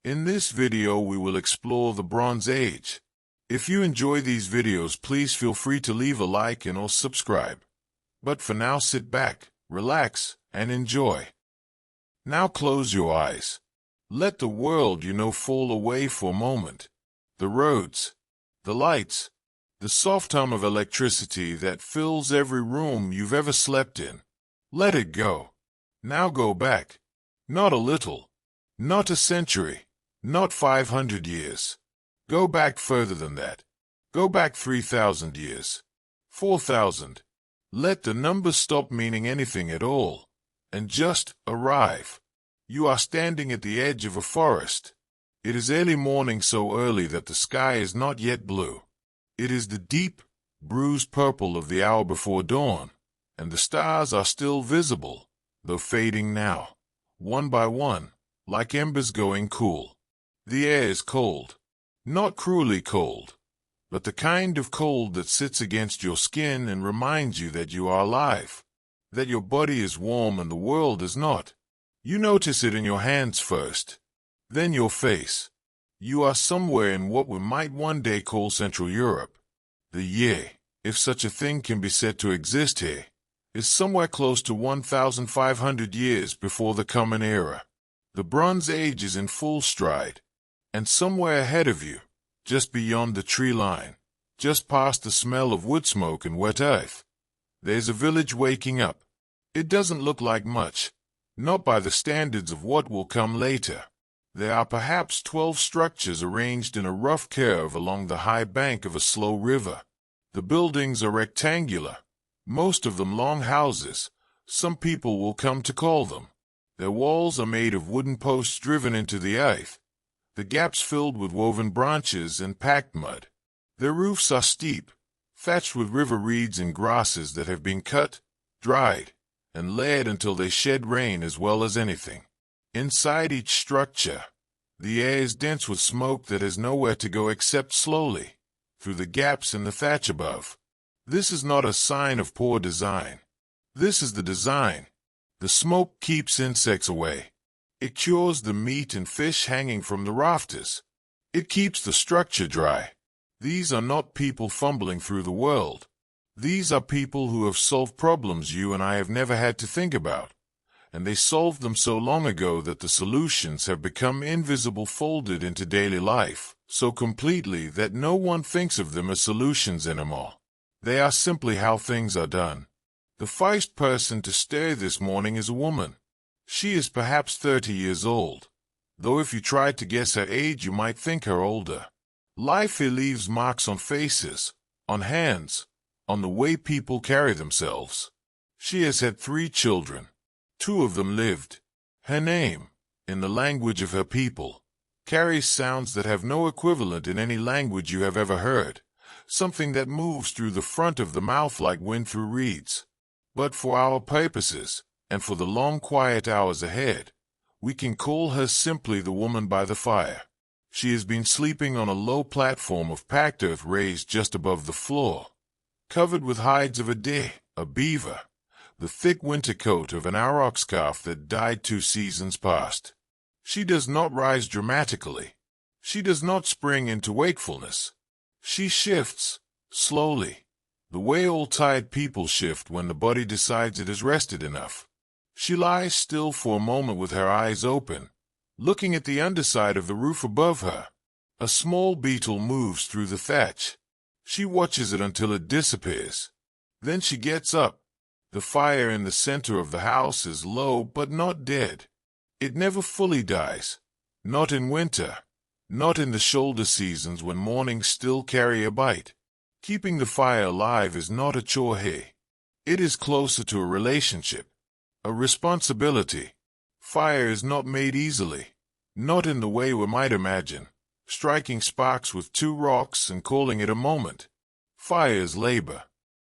In this video we will explore the Bronze Age. If you enjoy these videos, please feel free to leave a like and or subscribe. But for now, sit back, relax, and enjoy. Now close your eyes. Let the world you know fall away for a moment. The roads, the lights, the soft hum of electricity that fills every room you've ever slept in. Let it go. Now go back. Not a little. Not a century. Not 500 years. Go back further than that. Go back 3,000 years. 4,000. Let the numbers stop meaning anything at all, and just arrive. You are standing at the edge of a forest. It is early morning, so early that the sky is not yet blue. It is the deep, bruised purple of the hour before dawn, and the stars are still visible, though fading now, one by one, like embers going cool. The air is cold. Not cruelly cold, but the kind of cold that sits against your skin and reminds you that you are alive, that your body is warm and the world is not. You notice it in your hands first, then your face. You are somewhere in what we might one day call Central Europe. The year, if such a thing can be said to exist here, is somewhere close to 1,500 years before the Common Era. The Bronze Age is in full stride. And somewhere ahead of you, just beyond the tree line, just past the smell of wood smoke and wet earth, there's a village waking up. It doesn't look like much, not by the standards of what will come later. There are perhaps 12 structures arranged in a rough curve along the high bank of a slow river. The buildings are rectangular, most of them long houses, some people will come to call them. Their walls are made of wooden posts driven into the earth, the gaps filled with woven branches and packed mud. Their roofs are steep, thatched with river reeds and grasses that have been cut, dried, and laid until they shed rain as well as anything. Inside each structure, the air is dense with smoke that has nowhere to go except slowly, through the gaps in the thatch above. This is not a sign of poor design. This is the design. The smoke keeps insects away. It cures the meat and fish hanging from the rafters. It keeps the structure dry. These are not people fumbling through the world. These are people who have solved problems you and I have never had to think about. And they solved them so long ago that the solutions have become invisible, folded into daily life, so completely that no one thinks of them as solutions anymore. They are simply how things are done. The first person to stir this morning is a woman. She is perhaps 30 years old, though if you tried to guess her age you might think her older. Life here leaves marks on faces, on hands, on the way people carry themselves. She has had 3 children. 2 of them lived. Her name, in the language of her people, carries sounds that have no equivalent in any language you have ever heard, something that moves through the front of the mouth like wind through reeds. But for our purposes, and for the long quiet hours ahead, we can call her simply the woman by the fire. She has been sleeping on a low platform of packed earth raised just above the floor, covered with hides of a deer, a beaver, the thick winter coat of an aurochs calf that died 2 seasons past. She does not rise dramatically. She does not spring into wakefulness. She shifts, slowly, the way old tired people shift when the body decides it has rested enough. She lies still for a moment with her eyes open, looking at the underside of the roof above her. A small beetle moves through the thatch. She watches it until it disappears. Then she gets up. The fire in the center of the house is low but not dead. It never fully dies. Not in winter. Not in the shoulder seasons when mornings still carry a bite. Keeping the fire alive is not a chore here. It is closer to a relationship. A responsibility. Fire is not made easily, not in the way we might imagine, striking sparks with 2 rocks and calling it a moment. Fire is labor.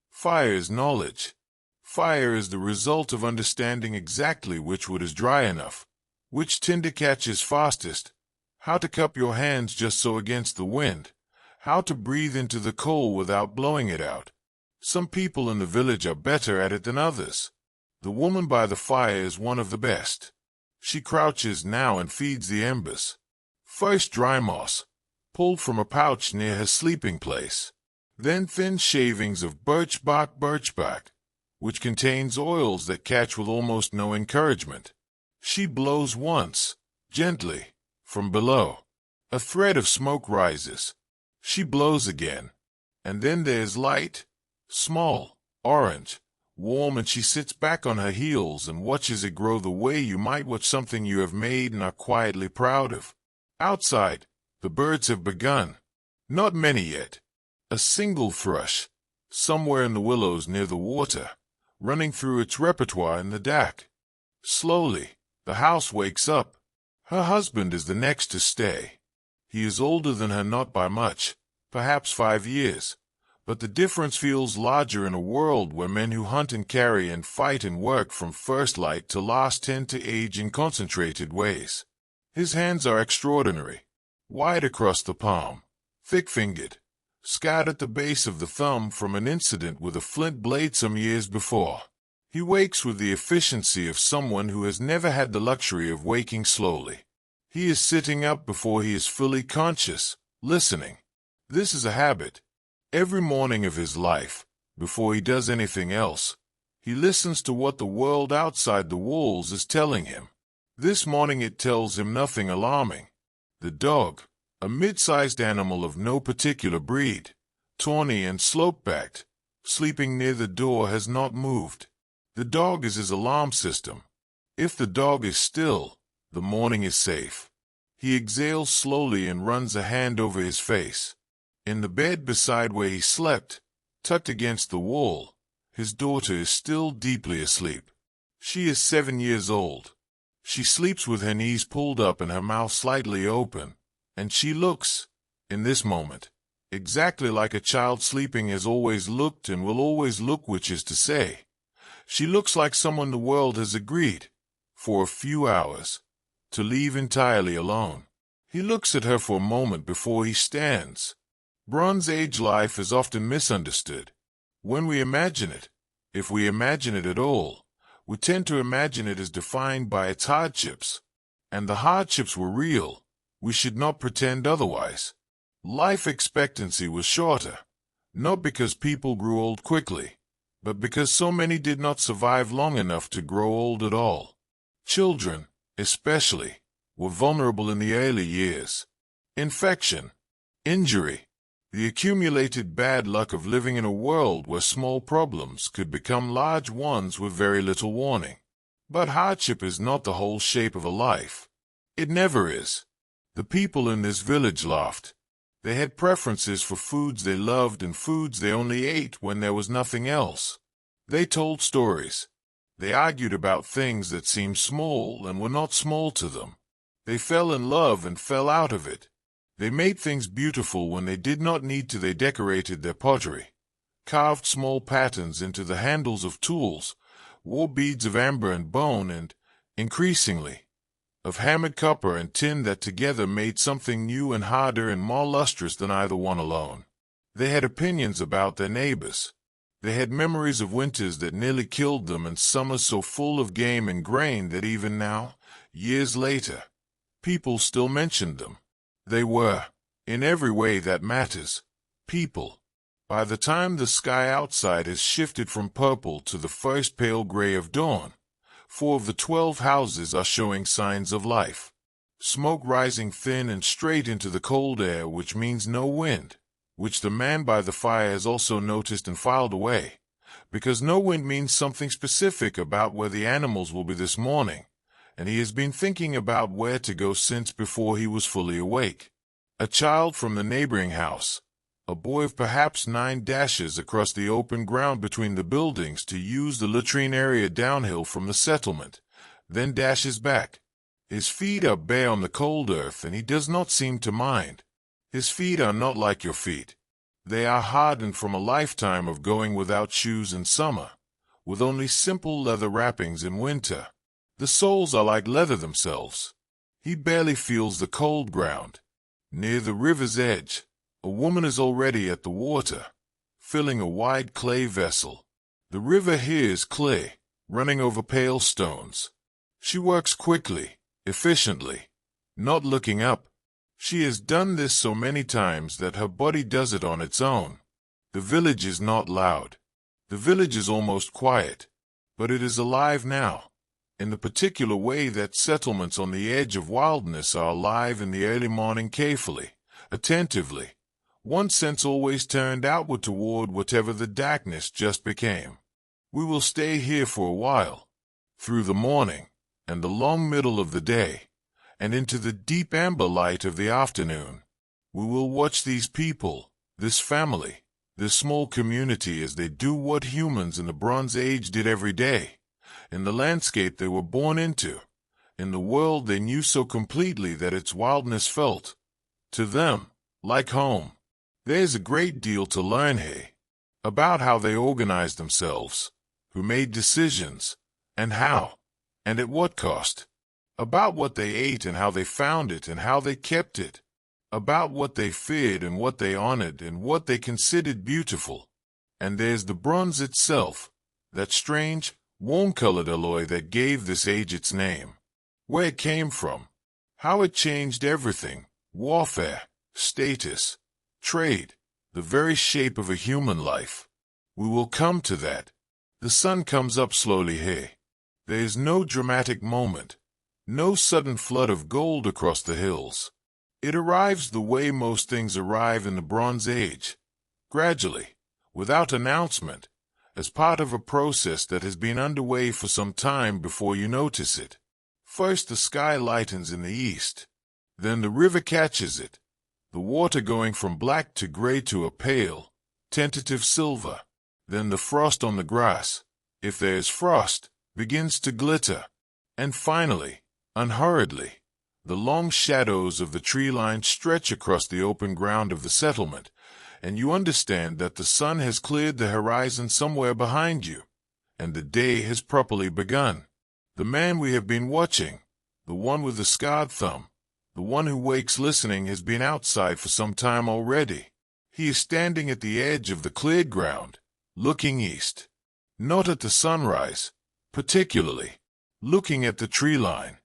Fire is knowledge. Fire is the result of understanding exactly which wood is dry enough, which tinder catches fastest, how to cup your hands just so against the wind, how to breathe into the coal without blowing it out. Some people in the village are better at it than others. The woman by the fire is one of the best. She crouches now and feeds the embers. First dry moss, pulled from a pouch near her sleeping place. Then thin shavings of birch bark, which contains oils that catch with almost no encouragement. She blows once, gently, from below. A thread of smoke rises. She blows again. And then there's light, small, orange, warm, and she sits back on her heels and watches it grow the way you might watch something you have made and are quietly proud of. Outside, the birds have begun. Not many yet. A single thrush, somewhere in the willows near the water, running through its repertoire in the dark. Slowly, the house wakes up. Her husband is the next to stay. He is older than her, not by much, perhaps 5 years, but the difference feels larger in a world where men who hunt and carry and fight and work from first light to last tend to age in concentrated ways. His hands are extraordinary, wide across the palm, thick-fingered, scarred at the base of the thumb from an incident with a flint blade some years before. He wakes with the efficiency of someone who has never had the luxury of waking slowly. He is sitting up before he is fully conscious, listening. This is a habit. Every morning of his life, before he does anything else, he listens to what the world outside the walls is telling him. This morning it tells him nothing alarming. The dog, a mid-sized animal of no particular breed, tawny and slope-backed, sleeping near the door, has not moved. The dog is his alarm system. If the dog is still, the morning is safe. He exhales slowly and runs a hand over his face. In the bed beside where he slept, tucked against the wall, his daughter is still deeply asleep. She is 7 years old. She sleeps with her knees pulled up and her mouth slightly open, and she looks, in this moment, exactly like a child sleeping has always looked and will always look, which is to say, she looks like someone the world has agreed, for a few hours, to leave entirely alone. He looks at her for a moment before he stands. Bronze Age life is often misunderstood. When we imagine it, if we imagine it at all, we tend to imagine it as defined by its hardships. And the hardships were real. We should not pretend otherwise. Life expectancy was shorter, not because people grew old quickly, but because so many did not survive long enough to grow old at all. Children, especially, were vulnerable in the early years. Infection, injury, the accumulated bad luck of living in a world where small problems could become large ones with very little warning. But hardship is not the whole shape of a life. It never is. The people in this village laughed. They had preferences for foods they loved and foods they only ate when there was nothing else. They told stories. They argued about things that seemed small and were not small to them. They fell in love and fell out of it. They made things beautiful when they did not need to. They decorated their pottery, carved small patterns into the handles of tools, wore beads of amber and bone and, increasingly, of hammered copper and tin that together made something new and harder and more lustrous than either one alone. They had opinions about their neighbors. They had memories of winters that nearly killed them and summers so full of game and grain that even now, years later, people still mentioned them. They were, in every way that matters, people. By the time the sky outside has shifted from purple to the first pale gray of dawn, 4 of the 12 houses are showing signs of life. Smoke rising thin and straight into the cold air, which means no wind, which the man by the fire has also noticed and filed away, because no wind means something specific about where the animals will be this morning, and he has been thinking about where to go since before he was fully awake. A child from the neighboring house, a boy of perhaps 9, dashes across the open ground between the buildings to use the latrine area downhill from the settlement, then dashes back. His feet are bare on the cold earth, and he does not seem to mind. His feet are not like your feet. They are hardened from a lifetime of going without shoes in summer, with only simple leather wrappings in winter. The soles are like leather themselves. He barely feels the cold ground. Near the river's edge, a woman is already at the water, filling a wide clay vessel. The river here is clay, running over pale stones. She works quickly, efficiently, not looking up. She has done this so many times that her body does it on its own. The village is not loud. The village is almost quiet, but it is alive now, in the particular way that settlements on the edge of wildness are alive in the early morning, carefully, attentively, one sense always turned outward toward whatever the darkness just became. We will stay here for a while, through the morning, and the long middle of the day, and into the deep amber light of the afternoon. We will watch these people, this family, this small community as they do what humans in the Bronze Age did every day, in the landscape they were born into, in the world they knew so completely that its wildness felt, to them, like home. There's a great deal to learn here, about how they organized themselves, who made decisions, and how, and at what cost, about what they ate and how they found it and how they kept it, about what they feared and what they honored and what they considered beautiful. And there's the bronze itself, that strange, warm-colored alloy that gave this age its name, where it came from, how it changed everything, warfare, status, trade, the very shape of a human life. We will come to that. The sun comes up slowly here. There is no dramatic moment, no sudden flood of gold across the hills. It arrives the way most things arrive in the Bronze Age, gradually, without announcement, as part of a process that has been underway for some time before you notice it. First the sky lightens in the east, then the river catches it, the water going from black to gray to a pale, tentative silver. Then the frost on the grass, if there is frost, begins to glitter. And finally, unhurriedly, the long shadows of the tree line stretch across the open ground of the settlement, and you understand that the sun has cleared the horizon somewhere behind you, and the day has properly begun. The man we have been watching, the one with the scarred thumb, the one who wakes listening, has been outside for some time already. He is standing at the edge of the cleared ground, looking east, not at the sunrise, particularly, looking at the tree line.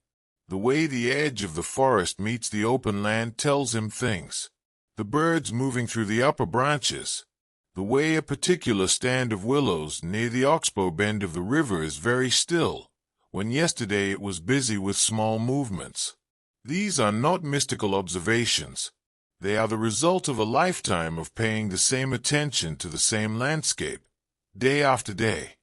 The way the edge of the forest meets the open land tells him things. The birds moving through the upper branches, the way a particular stand of willows near the oxbow bend of the river is very still, when yesterday it was busy with small movements. These are not mystical observations. They are the result of a lifetime of paying the same attention to the same landscape, day after day,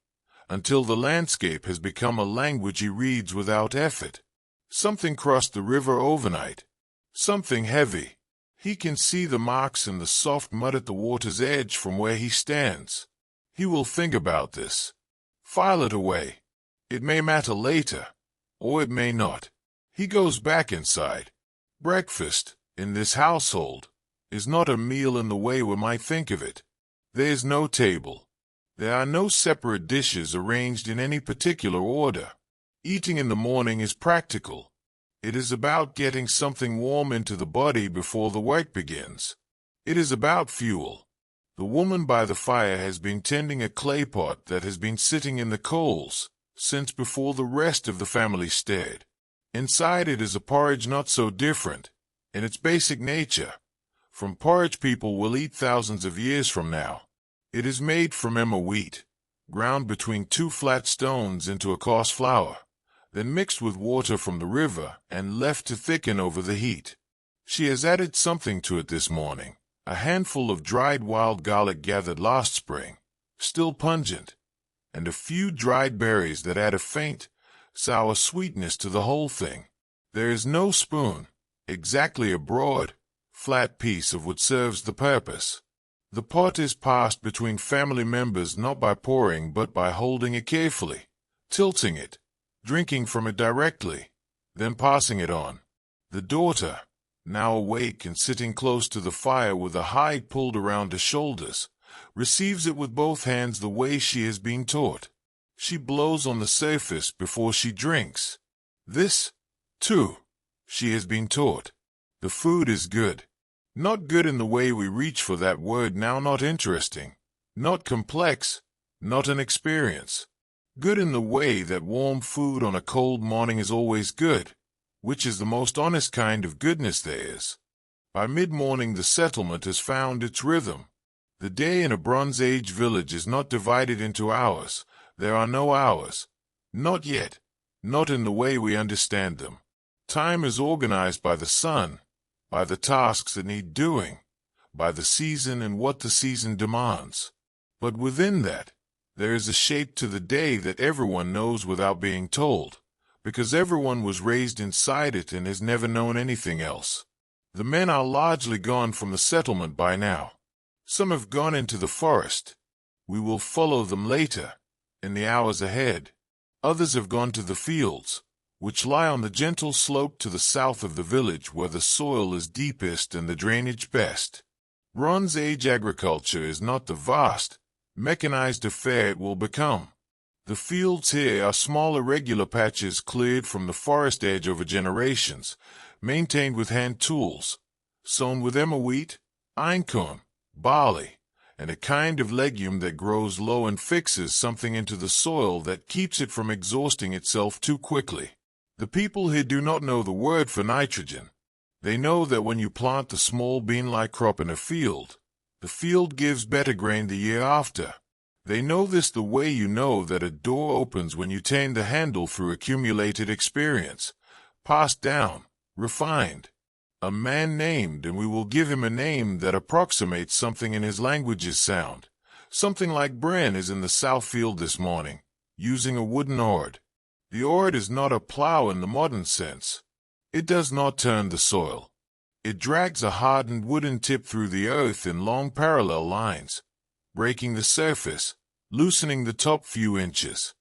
until the landscape has become a language he reads without effort. Something crossed the river overnight, something heavy. He can see the marks in the soft mud at the water's edge from where he stands. He will think about this. File it away. It may matter later, or it may not. He goes back inside. Breakfast, in this household, is not a meal in the way we might think of it. There is no table. There are no separate dishes arranged in any particular order. Eating in the morning is practical. It is about getting something warm into the body before the work begins. It is about fuel. The woman by the fire has been tending a clay pot that has been sitting in the coals since before the rest of the family stirred. Inside it is a porridge not so different, in its basic nature, from porridge people will eat thousands of years from now. It is made from emmer wheat, ground between two flat stones into a coarse flour, then mixed with water from the river and left to thicken over the heat. She has added something to it this morning, a handful of dried wild garlic gathered last spring, still pungent, and a few dried berries that add a faint, sour sweetness to the whole thing. There is no spoon, exactly a broad, flat piece of what serves the purpose. The pot is passed between family members not by pouring but by holding it carefully, tilting it, drinking from it directly, then passing it on. The daughter, now awake and sitting close to the fire with a hide pulled around her shoulders, receives it with both hands the way she has been taught. She blows on the surface before she drinks. This, too, she has been taught. The food is good. Not good in the way we reach for that word now, not interesting, not complex, not an experience. Good in the way that warm food on a cold morning is always good, which is the most honest kind of goodness there is. By mid-morning the settlement has found its rhythm. The day in a Bronze Age village is not divided into hours. There are no hours. Not yet. Not in the way we understand them. Time is organized by the sun, by the tasks that need doing, by the season and what the season demands. But within that, there is a shape to the day that everyone knows without being told, because everyone was raised inside it and has never known anything else. The men are largely gone from the settlement by now. Some have gone into the forest. We will follow them later, in the hours ahead. Others have gone to the fields, which lie on the gentle slope to the south of the village where the soil is deepest and the drainage best. Bronze Age agriculture is not the vast, mechanized affair it will become. The fields here are small irregular patches cleared from the forest edge over generations, maintained with hand tools, sown with emmer wheat, einkorn, barley, and a kind of legume that grows low and fixes something into the soil that keeps it from exhausting itself too quickly. The people here do not know the word for nitrogen. They know that when you plant the small bean-like crop in a field, the field gives better grain the year after. They know this the way you know that a door opens when you turn the handle through accumulated experience, passed down, refined. A man named, and we will give him a name that approximates something in his language's sound. Something like Bren is in the south field this morning, using a wooden ord. The ord is not a plow in the modern sense. It does not turn the soil. It drags a hardened wooden tip through the earth in long parallel lines, breaking the surface, loosening the top few inches.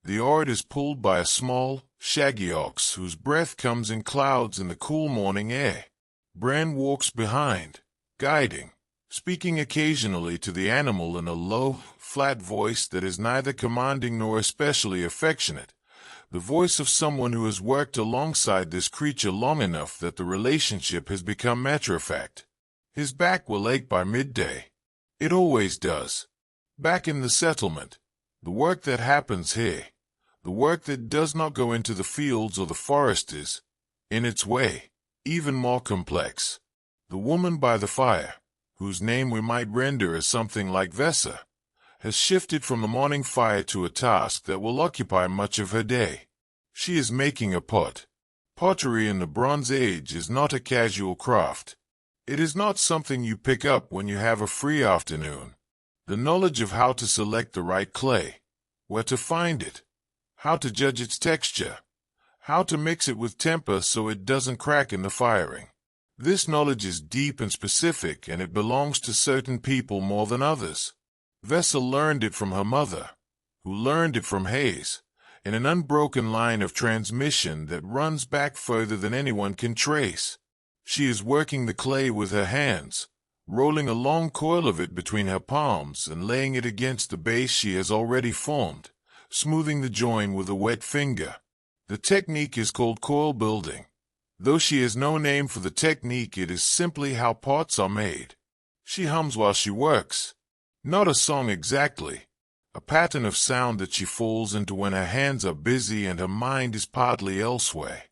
The ord is pulled by a small, shaggy ox whose breath comes in clouds in the cool morning air. Bran walks behind, guiding, speaking occasionally to the animal in a low, flat voice that is neither commanding nor especially affectionate. The voice of someone who has worked alongside this creature long enough that the relationship has become matter-of-fact. His back will ache by midday. It always does. Back in the settlement, the work that happens here, the work that does not go into the fields or the forest is, in its way, even more complex. The woman by the fire, whose name we might render as something like Vesa, has shifted from the morning fire to a task that will occupy much of her day. She is making a pot. Pottery in the Bronze Age is not a casual craft. It is not something you pick up when you have a free afternoon. The knowledge of how to select the right clay, where to find it, how to judge its texture, how to mix it with temper so it doesn't crack in the firing. This knowledge is deep and specific, and it belongs to certain people more than others. Vesa learned it from her mother, who learned it from Hayes, in an unbroken line of transmission that runs back further than anyone can trace. She is working the clay with her hands, rolling a long coil of it between her palms and laying it against the base she has already formed, smoothing the join with a wet finger. The technique is called coil building. Though she has no name for the technique, it is simply how pots are made. She hums while she works. Not a song exactly, a pattern of sound that she falls into when her hands are busy and her mind is partly elsewhere.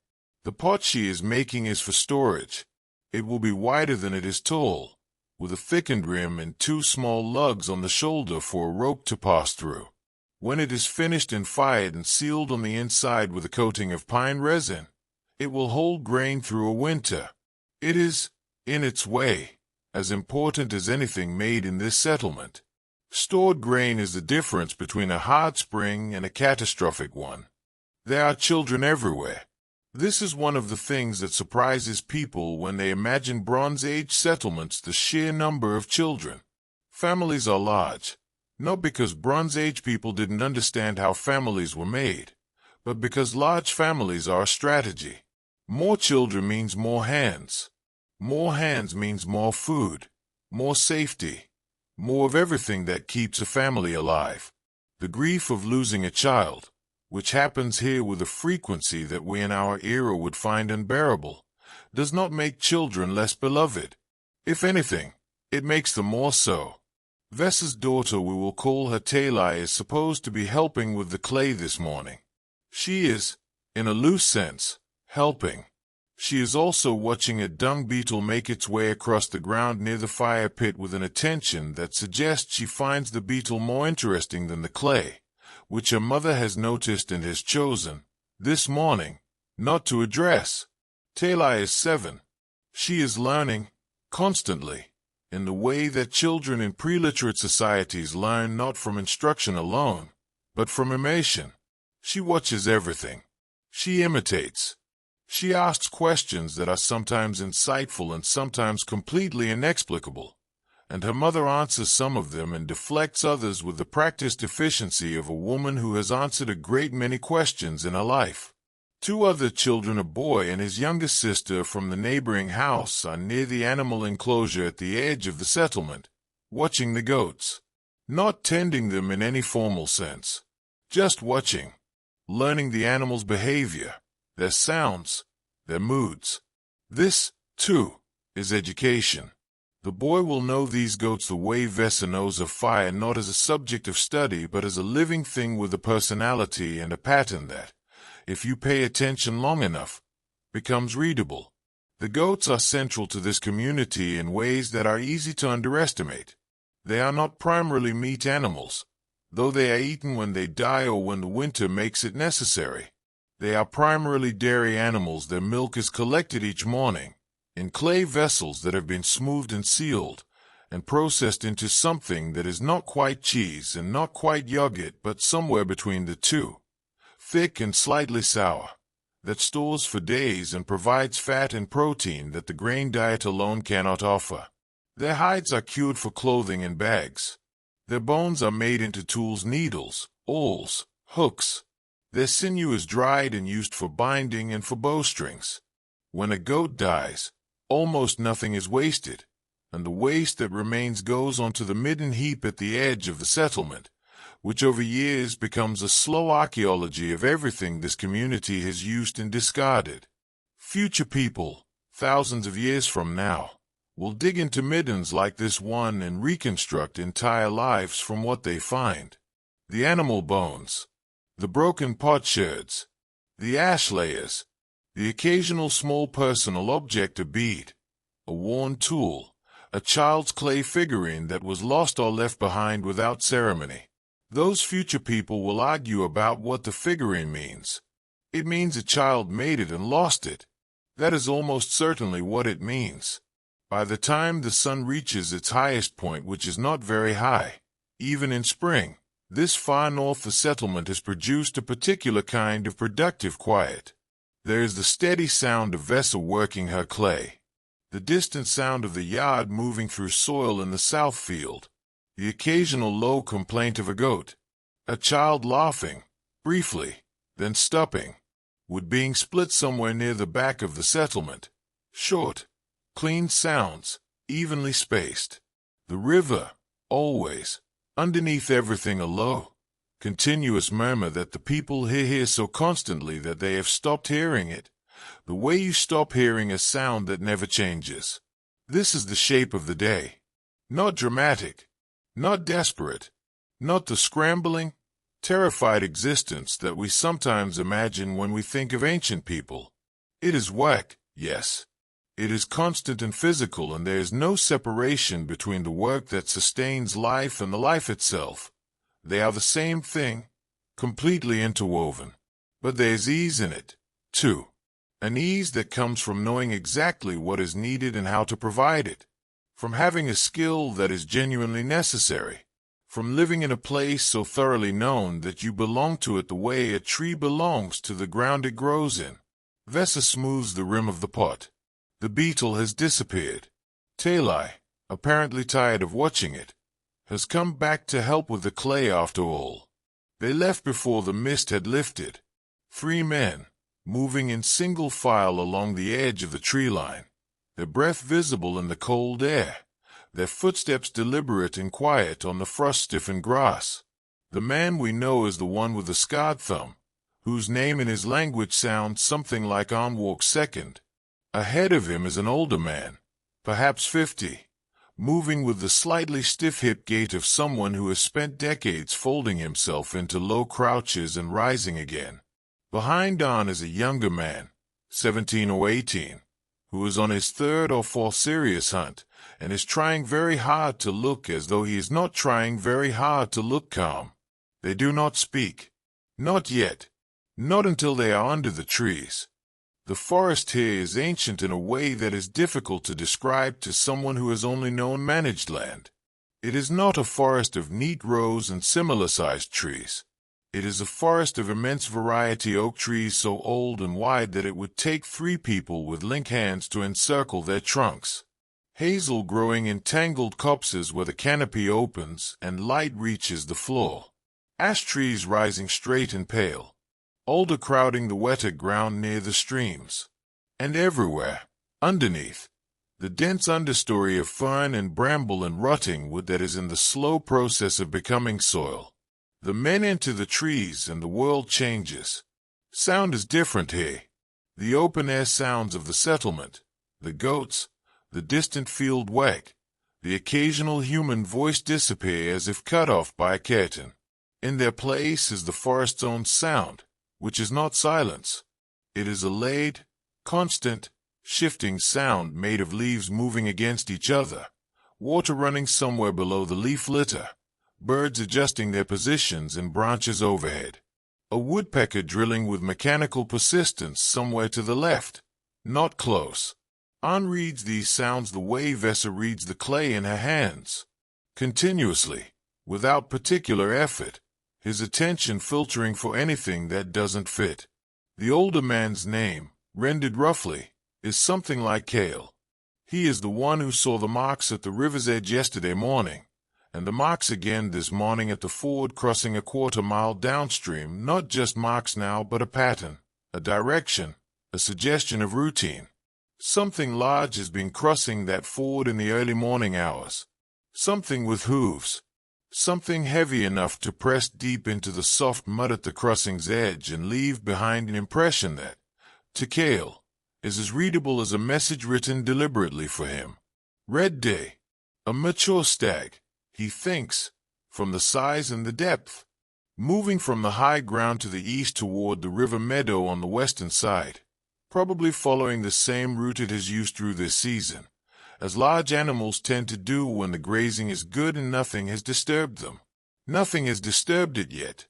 The pot she is making is for storage. It will be wider than it is tall, with a thickened rim and two small lugs on the shoulder for a rope to pass through. When it is finished and fired and sealed on the inside with a coating of pine resin, it will hold grain through a winter. It is, in its way, as important as anything made in this settlement. Stored grain is the difference between a hard spring and a catastrophic one. There are children everywhere. This is one of the things that surprises people when they imagine Bronze Age settlements, the sheer number of children. Families are large, not because Bronze Age people didn't understand how families were made, but because large families are a strategy. More children means more hands. More hands means more food, more safety, more of everything that keeps a family alive. The grief of losing a child, which happens here with a frequency that we in our era would find unbearable, does not make children less beloved. If anything, it makes them more so. Vesa's daughter, we will call her Talai, is supposed to be helping with the clay this morning. She is, in a loose sense, helping. She is also watching a dung beetle make its way across the ground near the fire pit with an attention that suggests she finds the beetle more interesting than the clay, which her mother has noticed and has chosen, this morning, not to address. Taylor is 7. She is learning, constantly, in the way that children in pre-literate societies learn not from instruction alone, but from immersion. She watches everything. She imitates. She asks questions that are sometimes insightful and sometimes completely inexplicable, and her mother answers some of them and deflects others with the practiced efficiency of a woman who has answered a great many questions in her life. 2 other children, a boy and his youngest sister from the neighboring house, are near the animal enclosure at the edge of the settlement, watching the goats. Not tending them in any formal sense. Just watching. Learning the animals' behavior, their sounds, their moods. This, too, is education. The boy will know these goats the way Vesa knows of fire, not as a subject of study but as a living thing with a personality and a pattern that, if you pay attention long enough, becomes readable. The goats are central to this community in ways that are easy to underestimate. They are not primarily meat animals, though they are eaten when they die or when the winter makes it necessary. They are primarily dairy animals. Their milk is collected each morning, in clay vessels that have been smoothed and sealed, and processed into something that is not quite cheese and not quite yogurt but somewhere between the two. Thick and slightly sour, that stores for days and provides fat and protein that the grain diet alone cannot offer. Their hides are cured for clothing and bags. Their bones are made into tools, needles, awls, hooks. Their sinew is dried and used for binding and for bowstrings. When a goat dies, almost nothing is wasted, and the waste that remains goes onto the midden heap at the edge of the settlement, which over years becomes a slow archaeology of everything this community has used and discarded. Future people, thousands of years from now, will dig into middens like this one and reconstruct entire lives from what they find. The animal bones, the broken potsherds, the ash layers, the occasional small personal object, a bead, a worn tool, a child's clay figurine that was lost or left behind without ceremony. Those future people will argue about what the figurine means. It means a child made it and lost it. That is almost certainly what it means. By the time the sun reaches its highest point, which is not very high, even in spring, this far north the settlement has produced a particular kind of productive quiet. There is the steady sound of Vesa working her clay, the distant sound of the yard moving through soil in the south field, the occasional low complaint of a goat, a child laughing, briefly, then stopping, wood being split somewhere near the back of the settlement. Short, clean sounds, evenly spaced. The river, always, underneath everything, a low, continuous murmur that the people hear so constantly that they have stopped hearing it, the way you stop hearing a sound that never changes. This is the shape of the day. Not dramatic, not desperate, not the scrambling, terrified existence that we sometimes imagine when we think of ancient people. It is work, yes. It is constant and physical, and there is no separation between the work that sustains life and the life itself. They are the same thing, completely interwoven. But there is ease in it, too. An ease that comes from knowing exactly what is needed and how to provide it. From having a skill that is genuinely necessary, from living in a place so thoroughly known that you belong to it the way a tree belongs to the ground it grows in. Vesa smooths the rim of the pot. The beetle has disappeared. Talai, apparently tired of watching it, has come back to help with the clay after all. They left before the mist had lifted. 3 men, moving in single file along the edge of the tree line, their breath visible in the cold air, their footsteps deliberate and quiet on the frost-stiffened grass. The man we know is the one with the scarred thumb, whose name in his language sounds something like Onwalk Second. Ahead of him is an older man, perhaps 50, moving with the slightly stiff-hipped gait of someone who has spent decades folding himself into low crouches and rising again. Behind On is a younger man, 17 or 18, who is on his third or fourth serious hunt, and is trying very hard to look as though he is not trying very hard to look calm. They do not speak. Not yet. Not until they are under the trees. The forest here is ancient in a way that is difficult to describe to someone who has only known managed land. It is not a forest of neat rows and similar-sized trees. It is a forest of immense variety, oak trees so old and wide that it would take 3 people with link hands to encircle their trunks. Hazel growing in tangled copses where the canopy opens and light reaches the floor. Ash trees rising straight and pale. Alder crowding the wetter ground near the streams. And everywhere, underneath, the dense understory of fern and bramble and rotting wood that is in the slow process of becoming soil. The men enter the trees and the world changes. Sound is different here. The open-air sounds of the settlement, the goats, the distant field wag, the occasional human voice disappear as if cut off by a curtain. In their place is the forest's own sound, which is not silence. It is a laid, constant, shifting sound made of leaves moving against each other, water running somewhere below the leaf litter, birds adjusting their positions in branches overhead, a woodpecker drilling with mechanical persistence somewhere to the left, not close. Anne reads these sounds the way Vesa reads the clay in her hands, continuously, without particular effort, his attention filtering for anything that doesn't fit. The older man's name, rendered roughly, is something like Cale. He is the one who saw the marks at the river's edge yesterday morning, and the marks again this morning at the ford crossing a quarter-mile downstream, not just marks now but a pattern, a direction, a suggestion of routine. Something large has been crossing that ford in the early morning hours. Something with hooves. Something heavy enough to press deep into the soft mud at the crossing's edge and leave behind an impression that, to Cale, is as readable as a message written deliberately for him. Red Day. A mature stag, he thinks, from the size and the depth, moving from the high ground to the east toward the river meadow on the western side, probably following the same route it has used through this season, as large animals tend to do when the grazing is good and nothing has disturbed them. Nothing has disturbed it yet.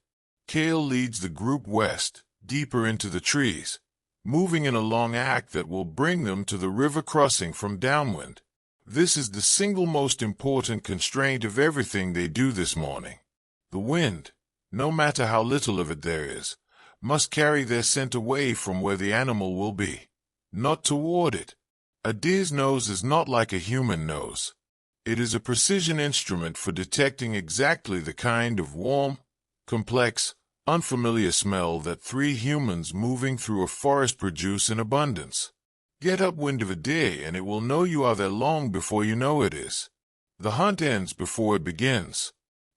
Cale leads the group west, deeper into the trees, moving in a long act that will bring them to the river crossing from downwind. This is the single most important constraint of everything they do this morning. The wind, no matter how little of it there is, must carry their scent away from where the animal will be, not toward it. A deer's nose is not like a human nose. It is a precision instrument for detecting exactly the kind of warm, complex, unfamiliar smell that 3 humans moving through a forest produce in abundance. Get upwind of a deer and it will know you are there long before you know it is. The hunt ends before it begins.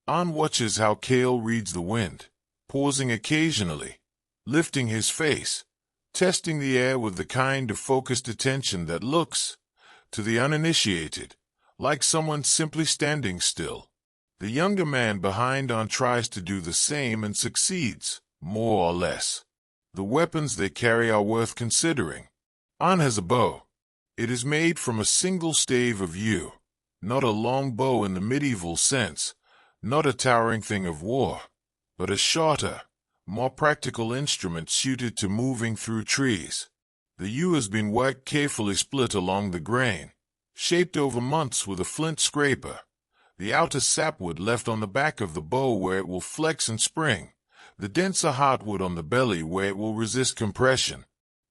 Anne watches how Cale reads the wind, pausing occasionally, lifting his face, testing the air with the kind of focused attention that looks, to the uninitiated, like someone simply standing still. The younger man behind Anne tries to do the same and succeeds, more or less. The weapons they carry are worth considering. Anne has a bow. It is made from a single stave of yew, not a long bow in the medieval sense, not a towering thing of war, but a shorter, more practical instrument suited to moving through trees. The yew has been worked carefully split along the grain, shaped over months with a flint scraper. The outer sapwood left on the back of the bow where it will flex and spring, the denser heartwood on the belly where it will resist compression.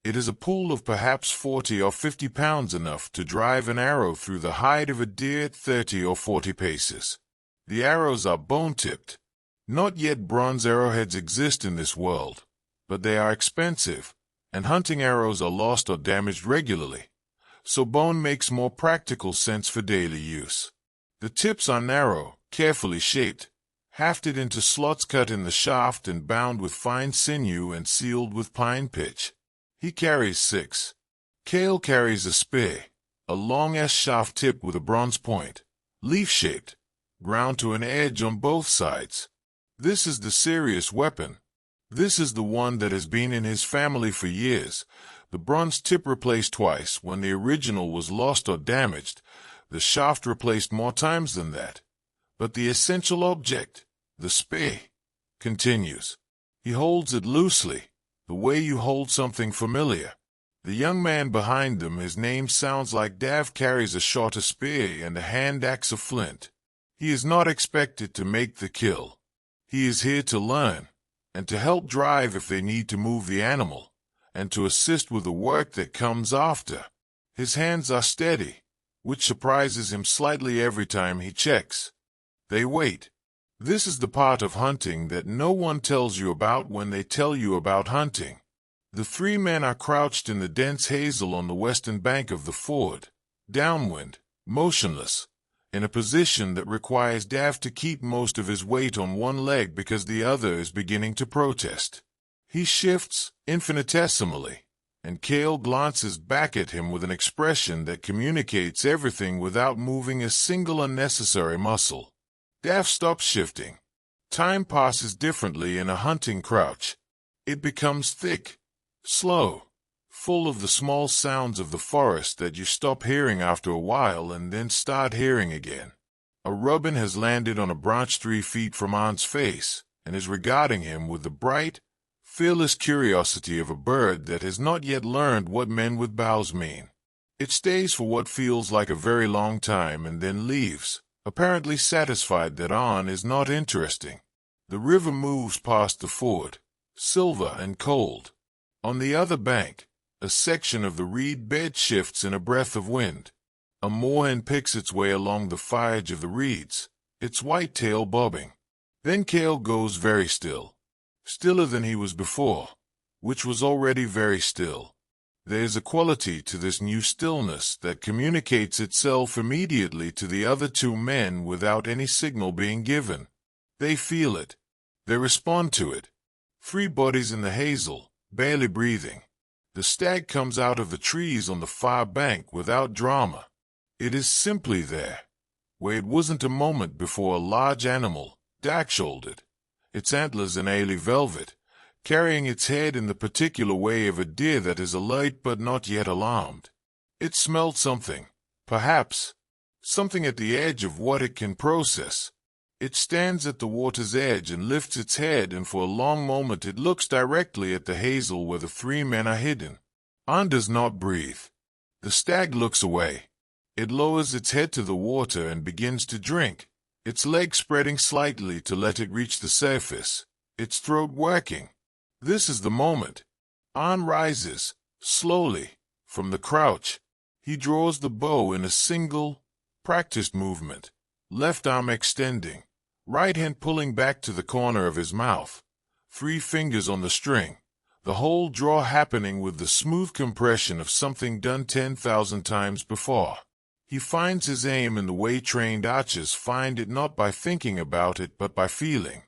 It is a pool of perhaps 40 or 50 pounds, enough to drive an arrow through the hide of a deer at 30 or 40 paces. The arrows are bone-tipped. Not yet bronze arrowheads exist in this world, but they are expensive, and hunting arrows are lost or damaged regularly, so bone makes more practical sense for daily use. The tips are narrow, carefully shaped, hafted into slots cut in the shaft and bound with fine sinew and sealed with pine pitch. He carries 6. Cale carries a spear, a long S-shaft tip with a bronze point, leaf-shaped, ground to an edge on both sides. This is the serious weapon. This is the one that has been in his family for years, The bronze tip replaced twice when the original was lost or damaged, the shaft replaced more times than that. But the essential object, the spear, continues. He holds it loosely, the way you hold something familiar. The young man behind them, his name sounds like Dav, carries a shorter spear and a hand axe of flint. He is not expected to make the kill. He is here to learn, and to help drive if they need to move the animal, and to assist with the work that comes after. His hands are steady, which surprises him slightly every time he checks. They wait. This is the part of hunting that no one tells you about when they tell you about hunting. The three men are crouched in the dense hazel on the western bank of the ford, downwind, motionless, in a position that requires Dav to keep most of his weight on one leg because the other is beginning to protest. He shifts infinitesimally, and Cale glances back at him with an expression that communicates everything without moving a single unnecessary muscle. Dav stops shifting. Time passes differently in a hunting crouch. It becomes thick, slow, full of the small sounds of the forest that you stop hearing after a while and then start hearing again. A robin has landed on a branch 3 feet from An's face and is regarding him with the bright, fearless curiosity of a bird that has not yet learned what men with bows mean. It stays for what feels like a very long time and then leaves, apparently satisfied that An is not interesting. The river moves past the ford, silver and cold. On the other bank, a section of the reed bed shifts in a breath of wind. A moorhen picks its way along the foliage of the reeds, its white tail bobbing. Then Cale goes very still, stiller than he was before, which was already very still. There is a quality to this new stillness that communicates itself immediately to the other two men without any signal being given. They feel it. They respond to it. 3 bodies in the hazel, barely breathing. The stag comes out of the trees on the far bank without drama. It is simply there, where it wasn't a moment before. A large animal, dark-shouldered, its antlers in airy velvet, carrying its head in the particular way of a deer that is alert but not yet alarmed. It smelled something, perhaps, something at the edge of what it can process. It stands at the water's edge and lifts its head, and for a long moment it looks directly at the hazel where the 3 men are hidden. An does not breathe. The stag looks away. It lowers its head to the water and begins to drink, its legs spreading slightly to let it reach the surface, its throat working. This is the moment. An rises, slowly, from the crouch. He draws the bow in a single, practiced movement, left arm extending, right hand pulling back to the corner of his mouth, 3 fingers on the string, the whole draw happening with the smooth compression of something done 10,000 times before. He finds his aim in the way trained archers find it, not by thinking about it but by feeling,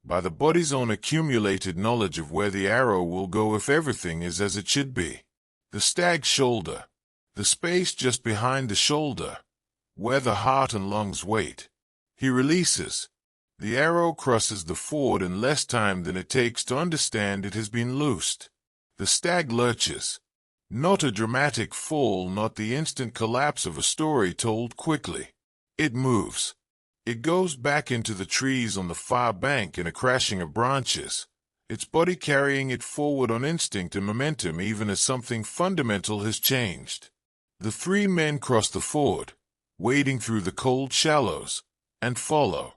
by the body's own accumulated knowledge of where the arrow will go if everything is as it should be. The stag's shoulder, the space just behind the shoulder, where the heart and lungs wait. He releases. The arrow crosses the ford in less time than it takes to understand it has been loosed. The stag lurches. Not a dramatic fall, not the instant collapse of a story told quickly. It moves. It goes back into the trees on the far bank in a crashing of branches, its body carrying it forward on instinct and momentum even as something fundamental has changed. The 3 men cross the ford, wading through the cold shallows, and follow.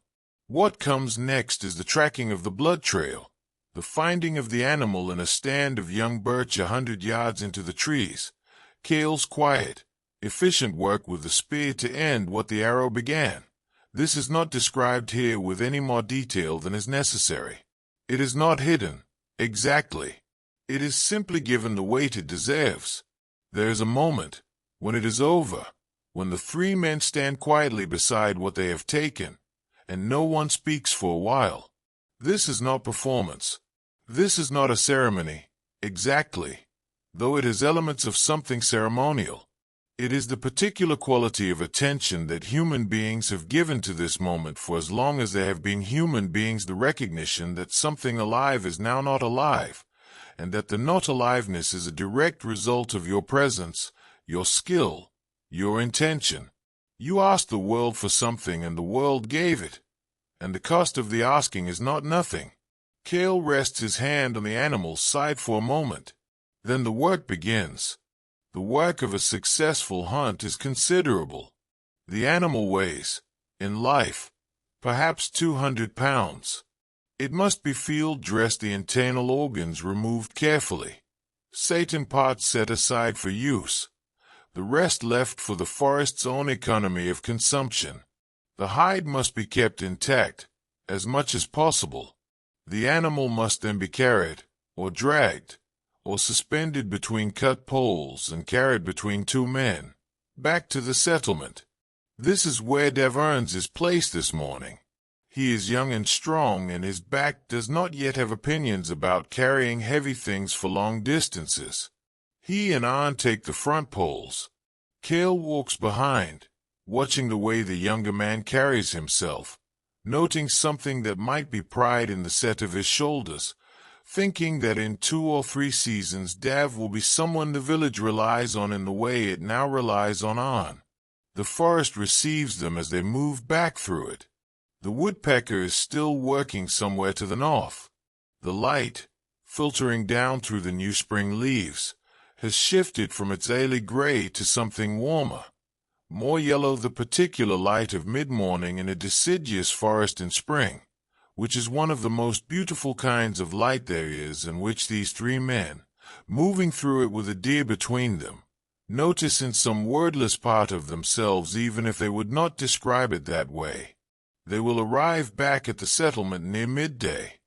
What comes next is the tracking of the blood trail, the finding of the animal in a stand of young birch 100 yards into the trees, Cale's quiet, efficient work with the spear to end what the arrow began. This is not described here with any more detail than is necessary. It is not hidden, exactly. It is simply given the weight it deserves. There is a moment, when it is over, when the 3 men stand quietly beside what they have taken, and no one speaks for a while. This is not performance. This is not a ceremony, exactly, though it has elements of something ceremonial. It is the particular quality of attention that human beings have given to this moment for as long as there have been human beings, the recognition that something alive is now not alive, and that the not aliveness is a direct result of your presence, your skill, your intention. You asked the world for something and the world gave it, and the cost of the asking is not nothing. Kale rests his hand on the animal's side for a moment. Then the work begins. The work of a successful hunt is considerable. The animal weighs, in life, perhaps 200 pounds. It must be field-dressed, the internal organs removed carefully, Satan parts set aside for use, the rest left for the forest's own economy of consumption. The hide must be kept intact, as much as possible. The animal must then be carried, or dragged, or suspended between cut poles and carried between two men, back to the settlement. This is where Daverns is placed this morning. He is young and strong, and his back does not yet have opinions about carrying heavy things for long distances. He and An take the front poles. Kale walks behind, watching the way the younger man carries himself, noting something that might be pride in the set of his shoulders, thinking that in 2 or 3 seasons Dav will be someone the village relies on in the way it now relies on An. The forest receives them as they move back through it. The woodpecker is still working somewhere to the north. The light, filtering down through the new spring leaves, has shifted from its early gray to something warmer, more yellow, the particular light of mid-morning in a deciduous forest in spring, which is one of the most beautiful kinds of light there is, and which these 3 men, moving through it with a deer between them, notice in some wordless part of themselves, even if they would not describe it that way. They will arrive back at the settlement near midday,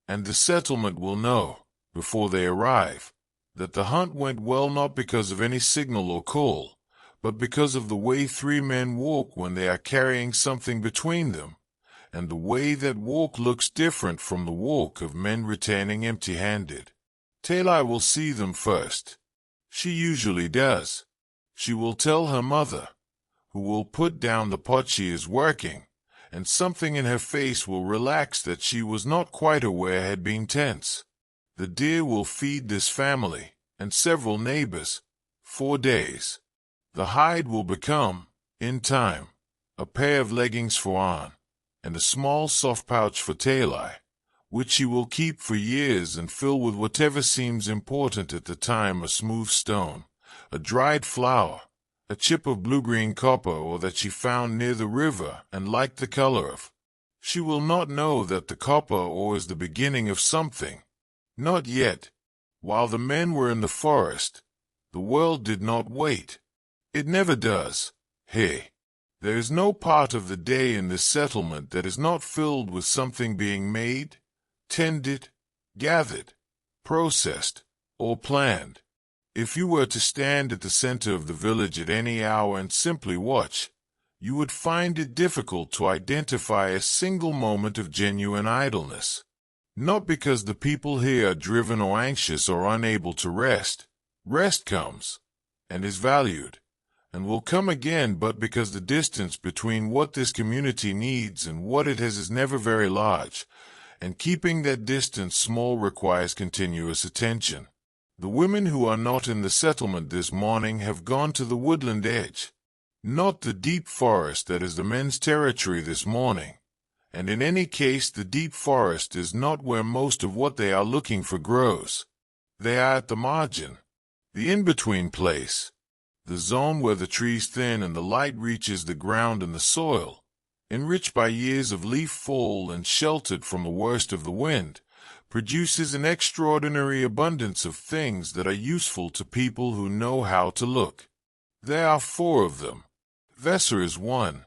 and the settlement will know, before they arrive, that the hunt went well, not because of any signal or call, but because of the way 3 men walk when they are carrying something between them, and the way that walk looks different from the walk of men returning empty-handed. Talai will see them first. She usually does. She will tell her mother, who will put down the pot she is working, and something in her face will relax that she was not quite aware had been tense. The deer will feed this family, and several neighbors, 4 days. The hide will become, in time, a pair of leggings for An, and a small soft pouch for Talai, which she will keep for years and fill with whatever seems important at the time: a smooth stone, a dried flower, a chip of blue-green copper, or that she found near the river and liked the color of. She will not know that the copper ore is the beginning of something. Not yet. While the men were in the forest, the world did not wait. It never does. Hey, there is no part of the day in this settlement that is not filled with something being made, tended, gathered, processed, or planned. If you were to stand at the center of the village at any hour and simply watch, you would find it difficult to identify a single moment of genuine idleness. Not because the people here are driven or anxious or unable to rest. Rest comes, and is valued, and will come again, but because the distance between what this community needs and what it has is never very large, and keeping that distance small requires continuous attention. The women who are not in the settlement this morning have gone to the woodland edge, not the deep forest that is the men's territory this morning, and in any case the deep forest is not where most of what they are looking for grows. They are at the margin, the in-between place, the zone where the trees thin and the light reaches the ground, and the soil, enriched by years of leaf fall and sheltered from the worst of the wind, produces an extraordinary abundance of things that are useful to people who know how to look. There are 4 of them. Vesser is one.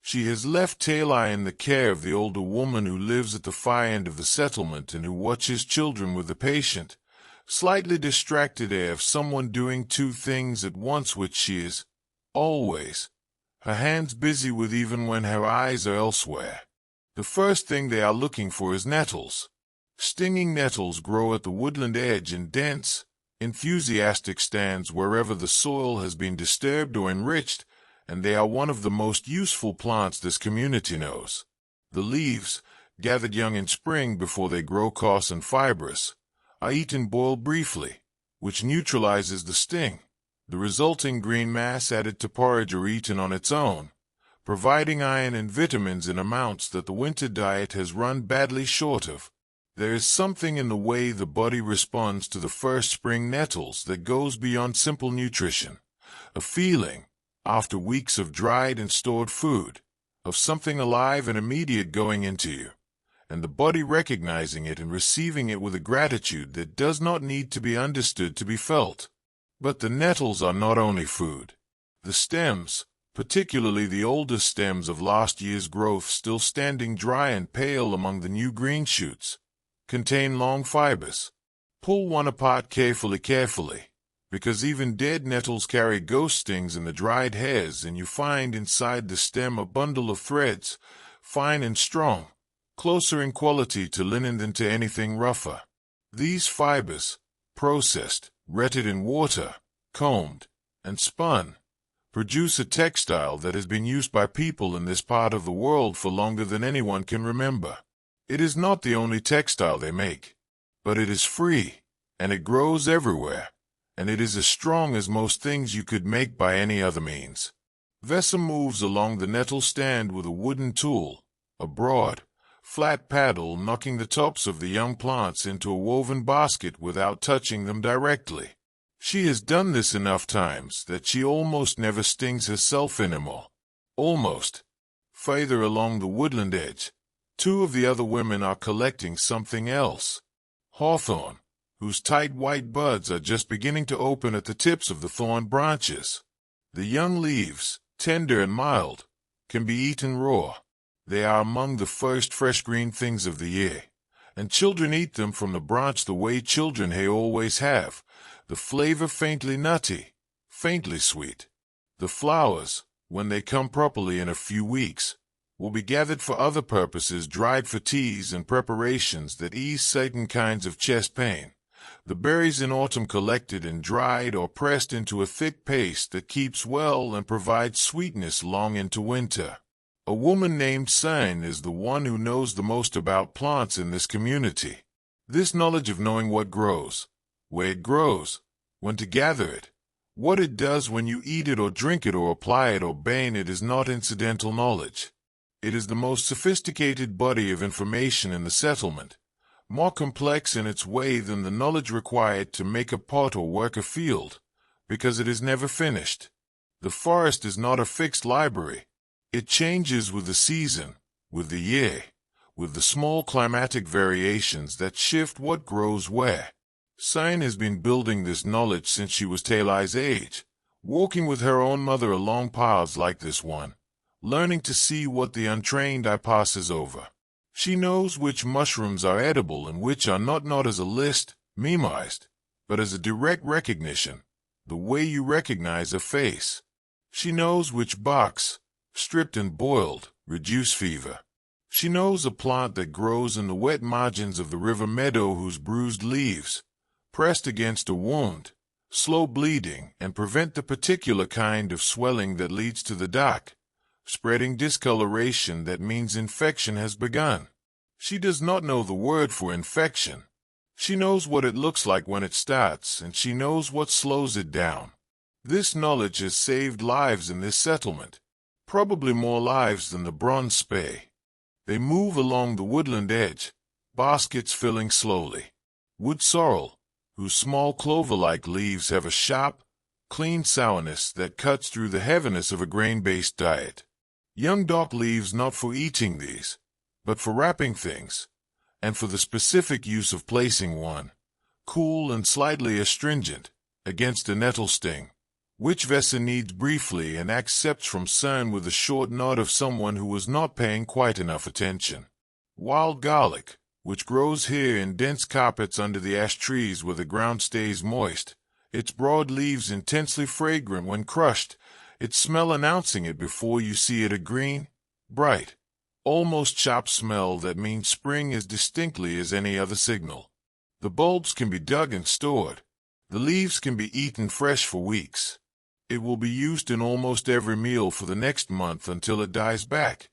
She has left Talai in the care of the older woman who lives at the far end of the settlement and who watches children with the patient, slightly distracted air of someone doing 2 things at once, which she is, always, her hands busy with even when her eyes are elsewhere. The first thing they are looking for is nettles. Stinging nettles grow at the woodland edge in dense, enthusiastic stands wherever the soil has been disturbed or enriched, and they are one of the most useful plants this community knows. The leaves, gathered young in spring before they grow coarse and fibrous, are eaten boiled briefly, which neutralizes the sting. The resulting green mass added to porridge or eaten on its own, providing iron and vitamins in amounts that the winter diet has run badly short of. There is something in the way the body responds to the first spring nettles that goes beyond simple nutrition. A feeling, after weeks of dried and stored food, of something alive and immediate going into you, and the body recognizing it and receiving it with a gratitude that does not need to be understood to be felt. But the nettles are not only food. The stems, particularly the older stems of last year's growth still standing dry and pale among the new green shoots, contain long fibers. Pull one apart carefully, because even dead nettles carry ghost stings in the dried hairs, and you find inside the stem a bundle of threads, fine and strong, closer in quality to linen than to anything rougher. These fibers, processed, retted in water, combed, and spun, produce a textile that has been used by people in this part of the world for longer than anyone can remember. It is not the only textile they make, but it is free, and it grows everywhere, and it is as strong as most things you could make by any other means. Vessa moves along the nettle stand with a wooden tool, a broad, flat paddle, knocking the tops of the young plants into a woven basket without touching them directly. She has done this enough times that she almost never stings herself anymore. Almost. Further along the woodland edge, two of the other women are collecting something else. Hawthorn, whose tight white buds are just beginning to open at the tips of the thorn branches. The young leaves, tender and mild, can be eaten raw. They are among the first fresh green things of the year, and children eat them from the branch the way children always have, the flavor faintly nutty, faintly sweet. The flowers, when they come properly in a few weeks, will be gathered for other purposes, dried for teas and preparations that ease certain kinds of chest pain. The berries in autumn collected and dried or pressed into a thick paste that keeps well and provides sweetness long into winter. A woman named Sine is the one who knows the most about plants in this community. This knowledge of knowing what grows, where it grows, when to gather it, what it does when you eat it or drink it or apply it or bane it is not incidental knowledge. It is the most sophisticated body of information in the settlement, more complex in its way than the knowledge required to make a pot or work a field, because it is never finished. The forest is not a fixed library. It changes with the season, with the year, with the small climatic variations that shift what grows where. Sine has been building this knowledge since she was Talai's age, walking with her own mother along paths like this one, learning to see what the untrained eye passes over. She knows which mushrooms are edible and which are not as a list, memoized, but as a direct recognition, the way you recognize a face. She knows which box, stripped and boiled, reduce fever. She knows a plant that grows in the wet margins of the river meadow whose bruised leaves, pressed against a wound, slow bleeding and prevent the particular kind of swelling that leads to the dark, spreading discoloration that means infection has begun. She does not know the word for infection. She knows what it looks like when it starts, and she knows what slows it down. This knowledge has saved lives in this settlement, probably more lives than the bronze spey. They move along the woodland edge, baskets filling slowly. Wood sorrel, whose small clover-like leaves have a sharp, clean sourness that cuts through the heaviness of a grain-based diet. Young dock leaves not for eating these, but for wrapping things, and for the specific use of placing one, cool and slightly astringent, against a nettle sting, which Vessa needs briefly and accepts from Cern with a short nod of someone who was not paying quite enough attention. Wild garlic, which grows here in dense carpets under the ash trees where the ground stays moist, its broad leaves intensely fragrant when crushed, its smell announcing it before you see it, a green, bright, almost sharp smell that means spring as distinctly as any other signal. The bulbs can be dug and stored. The leaves can be eaten fresh for weeks. It will be used in almost every meal for the next month until it dies back,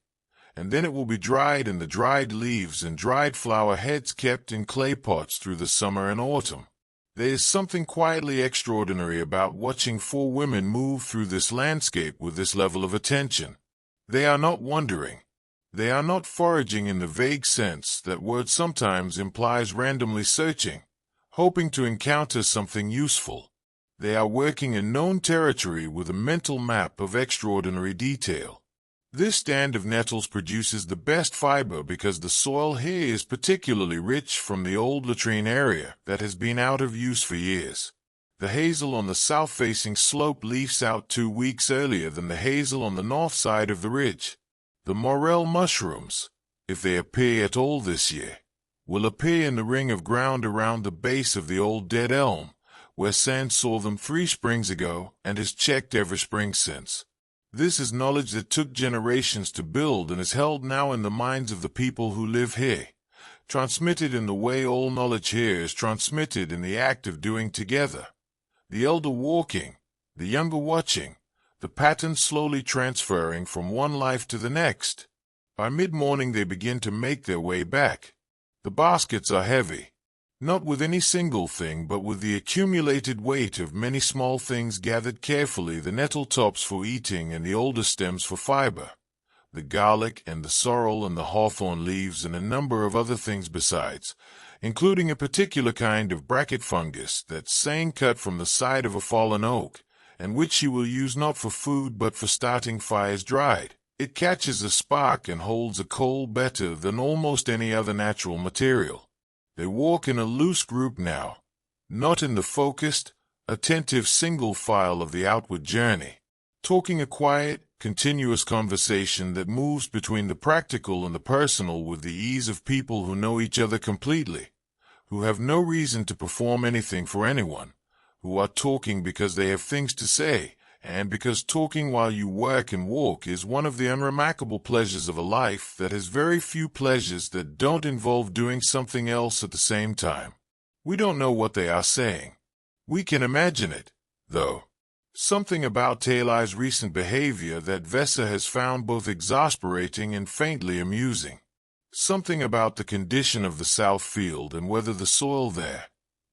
and then it will be dried, and the dried leaves and dried flower heads kept in clay pots through the summer and autumn. There is something quietly extraordinary about watching 4 women move through this landscape with this level of attention. They are not wandering. They are not foraging in the vague sense that word sometimes implies, randomly searching, hoping to encounter something useful. They are working in known territory with a mental map of extraordinary detail. This stand of nettles produces the best fiber because the soil here is particularly rich from the old latrine area that has been out of use for years. The hazel on the south-facing slope leaves out 2 weeks earlier than the hazel on the north side of the ridge. The morel mushrooms, if they appear at all this year, will appear in the ring of ground around the base of the old dead elm, where sand saw them 3 springs ago and has checked every spring since. This is knowledge that took generations to build and is held now in the minds of the people who live here, transmitted in the way all knowledge here is transmitted in the act of doing together. The elder walking, the younger watching, the pattern slowly transferring from one life to the next. By mid-morning they begin to make their way back. The baskets are heavy, not with any single thing but with the accumulated weight of many small things gathered carefully, the nettle tops for eating and the older stems for fiber, the garlic and the sorrel and the hawthorn leaves and a number of other things besides, including a particular kind of bracket fungus that's saying cut from the side of a fallen oak, and which she will use not for food but for starting fires dried. It catches a spark and holds a coal better than almost any other natural material. They walk in a loose group now, not in the focused, attentive single file of the outward journey, talking a quiet, continuous conversation that moves between the practical and the personal with the ease of people who know each other completely, who have no reason to perform anything for anyone, who are talking because they have things to say, and because talking while you work and walk is one of the unremarkable pleasures of a life that has very few pleasures that don't involve doing something else at the same time. We don't know what they are saying. We can imagine it, though. Something about Taylor's recent behavior that Vesa has found both exasperating and faintly amusing. Something about the condition of the south field and whether the soil there,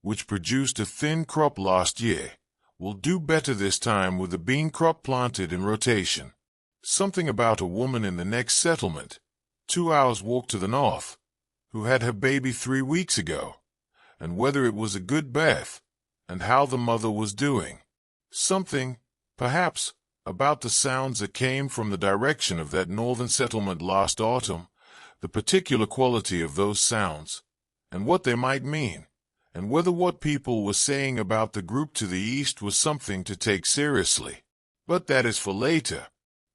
which produced a thin crop last year, will do better this time with the bean crop planted in rotation. Something about a woman in the next settlement, 2 hours' walk to the north, who had her baby 3 weeks ago, and whether it was a good birth, and how the mother was doing. Something, perhaps, about the sounds that came from the direction of that northern settlement last autumn, the particular quality of those sounds, and what they might mean, and whether what people were saying about the group to the east was something to take seriously. But that is for later.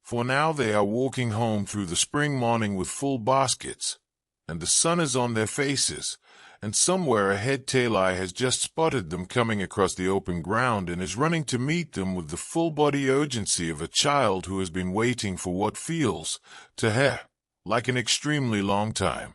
For now they are walking home through the spring morning with full baskets, and the sun is on their faces, and somewhere ahead Taylor has just spotted them coming across the open ground and is running to meet them with the full-body urgency of a child who has been waiting for what feels, to her, like an extremely long time.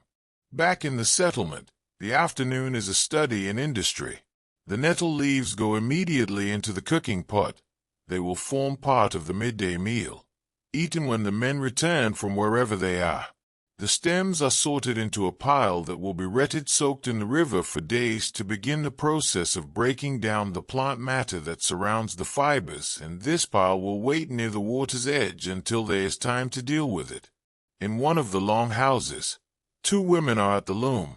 Back in the settlement, the afternoon is a study in industry. The nettle leaves go immediately into the cooking pot. They will form part of the midday meal, eaten when the men return from wherever they are. The stems are sorted into a pile that will be retted soaked in the river for days to begin the process of breaking down the plant matter that surrounds the fibers, and this pile will wait near the water's edge until there is time to deal with it. In one of the long houses, 2 women are at the loom.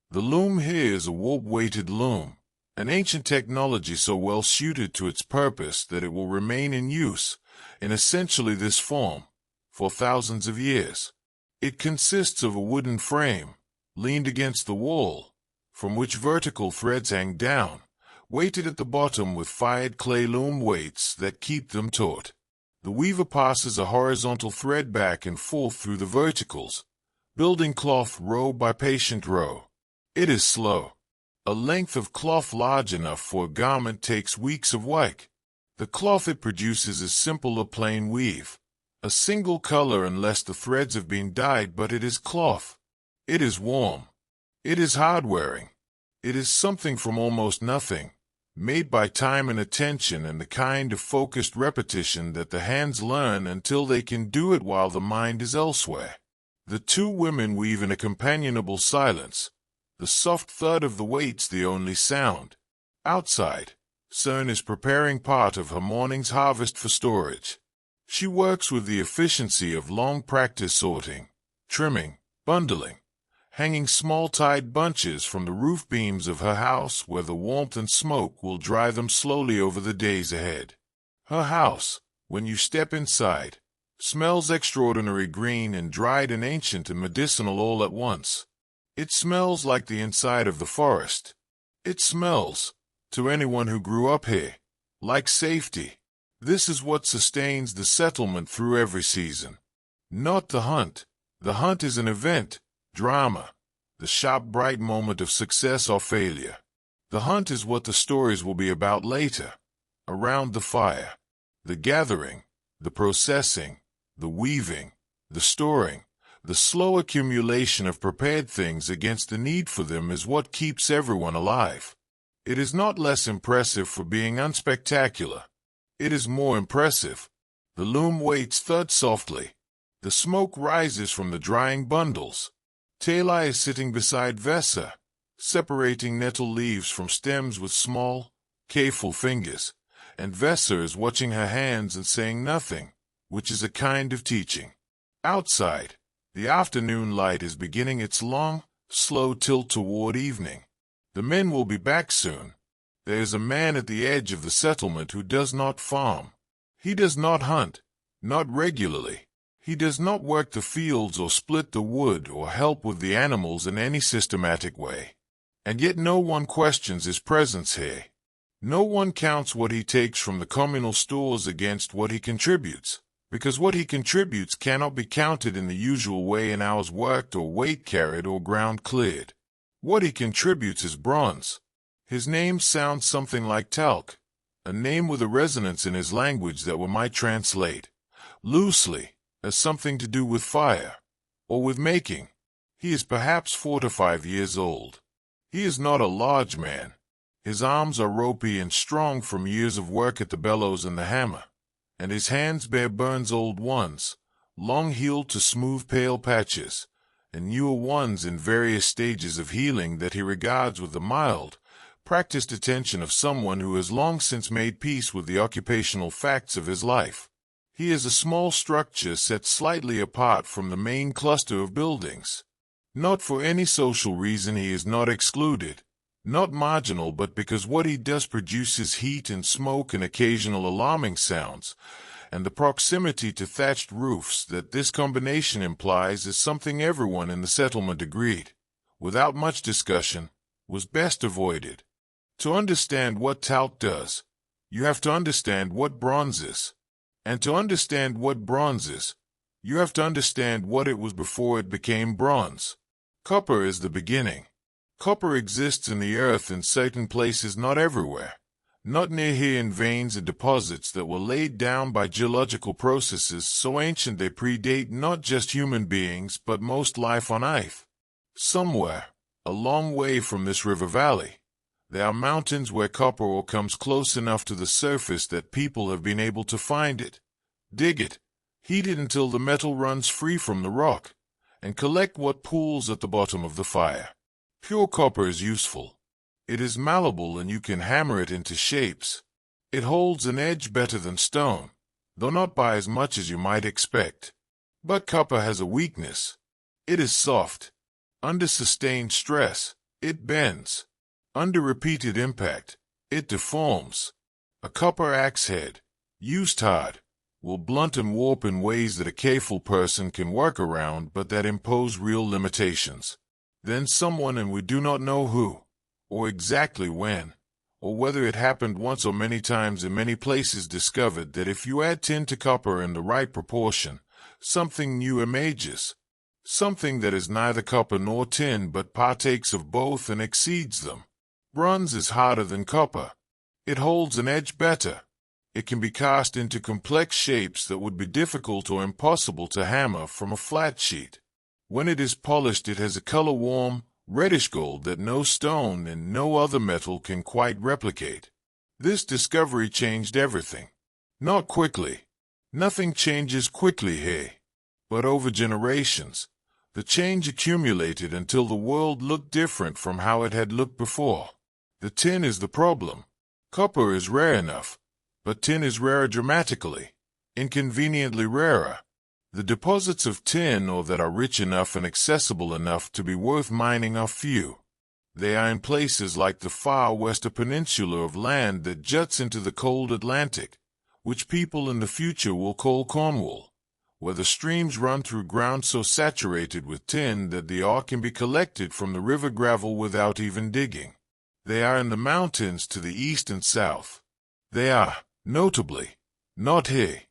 The loom here is a warp-weighted loom, an ancient technology so well suited to its purpose that it will remain in use, in essentially this form, for thousands of years. It consists of a wooden frame, leaned against the wall, from which vertical threads hang down, weighted at the bottom with fired clay loom weights that keep them taut. The weaver passes a horizontal thread back and forth through the verticals, building cloth row by patient row. It is slow. A length of cloth large enough for a garment takes weeks of work. The cloth it produces is simple, a plain weave, a single color unless the threads have been dyed, but it is cloth. It is warm. It is hard-wearing. It is something from almost nothing, made by time and attention and the kind of focused repetition that the hands learn until they can do it while the mind is elsewhere. The two women weave in a companionable silence, the soft thud of the weights the only sound. Outside, Cern is preparing part of her morning's harvest for storage. She works with the efficiency of long practice sorting, trimming, bundling, hanging small tied bunches from the roof beams of her house where the warmth and smoke will dry them slowly over the days ahead. Her house, when you step inside, smells extraordinary green and dried and ancient and medicinal all at once. It smells like the inside of the forest. It smells, to anyone who grew up here, like safety. This is what sustains the settlement through every season. Not the hunt. The hunt is an event, drama, the sharp bright moment of success or failure. The hunt is what the stories will be about later, around the fire. The gathering, the processing, the weaving, the storing, the slow accumulation of prepared things against the need for them is what keeps everyone alive. It is not less impressive for being unspectacular. It is more impressive. The loom weights thud softly. The smoke rises from the drying bundles. Taylor is sitting beside Vesa, separating nettle leaves from stems with small, careful fingers, and Vesa is watching her hands and saying nothing, which is a kind of teaching. Outside, the afternoon light is beginning its long, slow tilt toward evening. The men will be back soon. There is a man at the edge of the settlement who does not farm. He does not hunt, not regularly. He does not work the fields or split the wood or help with the animals in any systematic way. And yet no one questions his presence here. No one counts what he takes from the communal stores against what he contributes, because what he contributes cannot be counted in the usual way in hours worked or weight carried or ground cleared. What he contributes is bronze. His name sounds something like talc, a name with a resonance in his language that we might translate, loosely, as something to do with fire, or with making. He is perhaps 4 to 5 years old. He is not a large man. His arms are ropey and strong from years of work at the bellows and the hammer, and his hands bear Burns' old ones, long-heeled to smooth pale patches, and newer ones in various stages of healing that he regards with the mild, practiced attention of someone who has long since made peace with the occupational facts of his life. He is a small structure set slightly apart from the main cluster of buildings. Not for any social reason he is not excluded, not marginal, but because what he does produces heat and smoke and occasional alarming sounds, and the proximity to thatched roofs that this combination implies is something everyone in the settlement agreed, without much discussion, was best avoided. To understand what talc does, you have to understand what bronze is. And to understand what bronze is, you have to understand what it was before it became bronze. Copper is the beginning. Copper exists in the earth in certain places, not everywhere. Not near here, in veins and deposits that were laid down by geological processes so ancient they predate not just human beings but most life on Earth. Somewhere, a long way from this river valley, there are mountains where copper ore comes close enough to the surface that people have been able to find it, dig it, heat it until the metal runs free from the rock, and collect what pools at the bottom of the fire. Pure copper is useful. It is malleable and you can hammer it into shapes. It holds an edge better than stone, though not by as much as you might expect. But copper has a weakness. It is soft. Under sustained stress, it bends. Under repeated impact, it deforms. A copper axe head, used hard, will blunt and warp in ways that a careful person can work around but that impose real limitations. Then someone, and we do not know who, or exactly when, or whether it happened once or many times in many places, discovered that if you add tin to copper in the right proportion, something new emerges. Something that is neither copper nor tin but partakes of both and exceeds them. Bronze is harder than copper. It holds an edge better. It can be cast into complex shapes that would be difficult or impossible to hammer from a flat sheet. When it is polished, it has a color warm, reddish gold that no stone and no other metal can quite replicate. This discovery changed everything. Not quickly. Nothing changes quickly here. But over generations, The change accumulated until the world looked different from how it had looked before. The tin is the problem. Copper is rare enough, but tin is rarer dramatically, inconveniently rarer. The deposits of tin ore that are rich enough and accessible enough to be worth mining are few. They are in places like the far western peninsula of land that juts into the cold Atlantic, which people in the future will call Cornwall, where the streams run through ground so saturated with tin that the ore can be collected from the river gravel without even digging. They are in the mountains to the east and south. They are, notably, not here,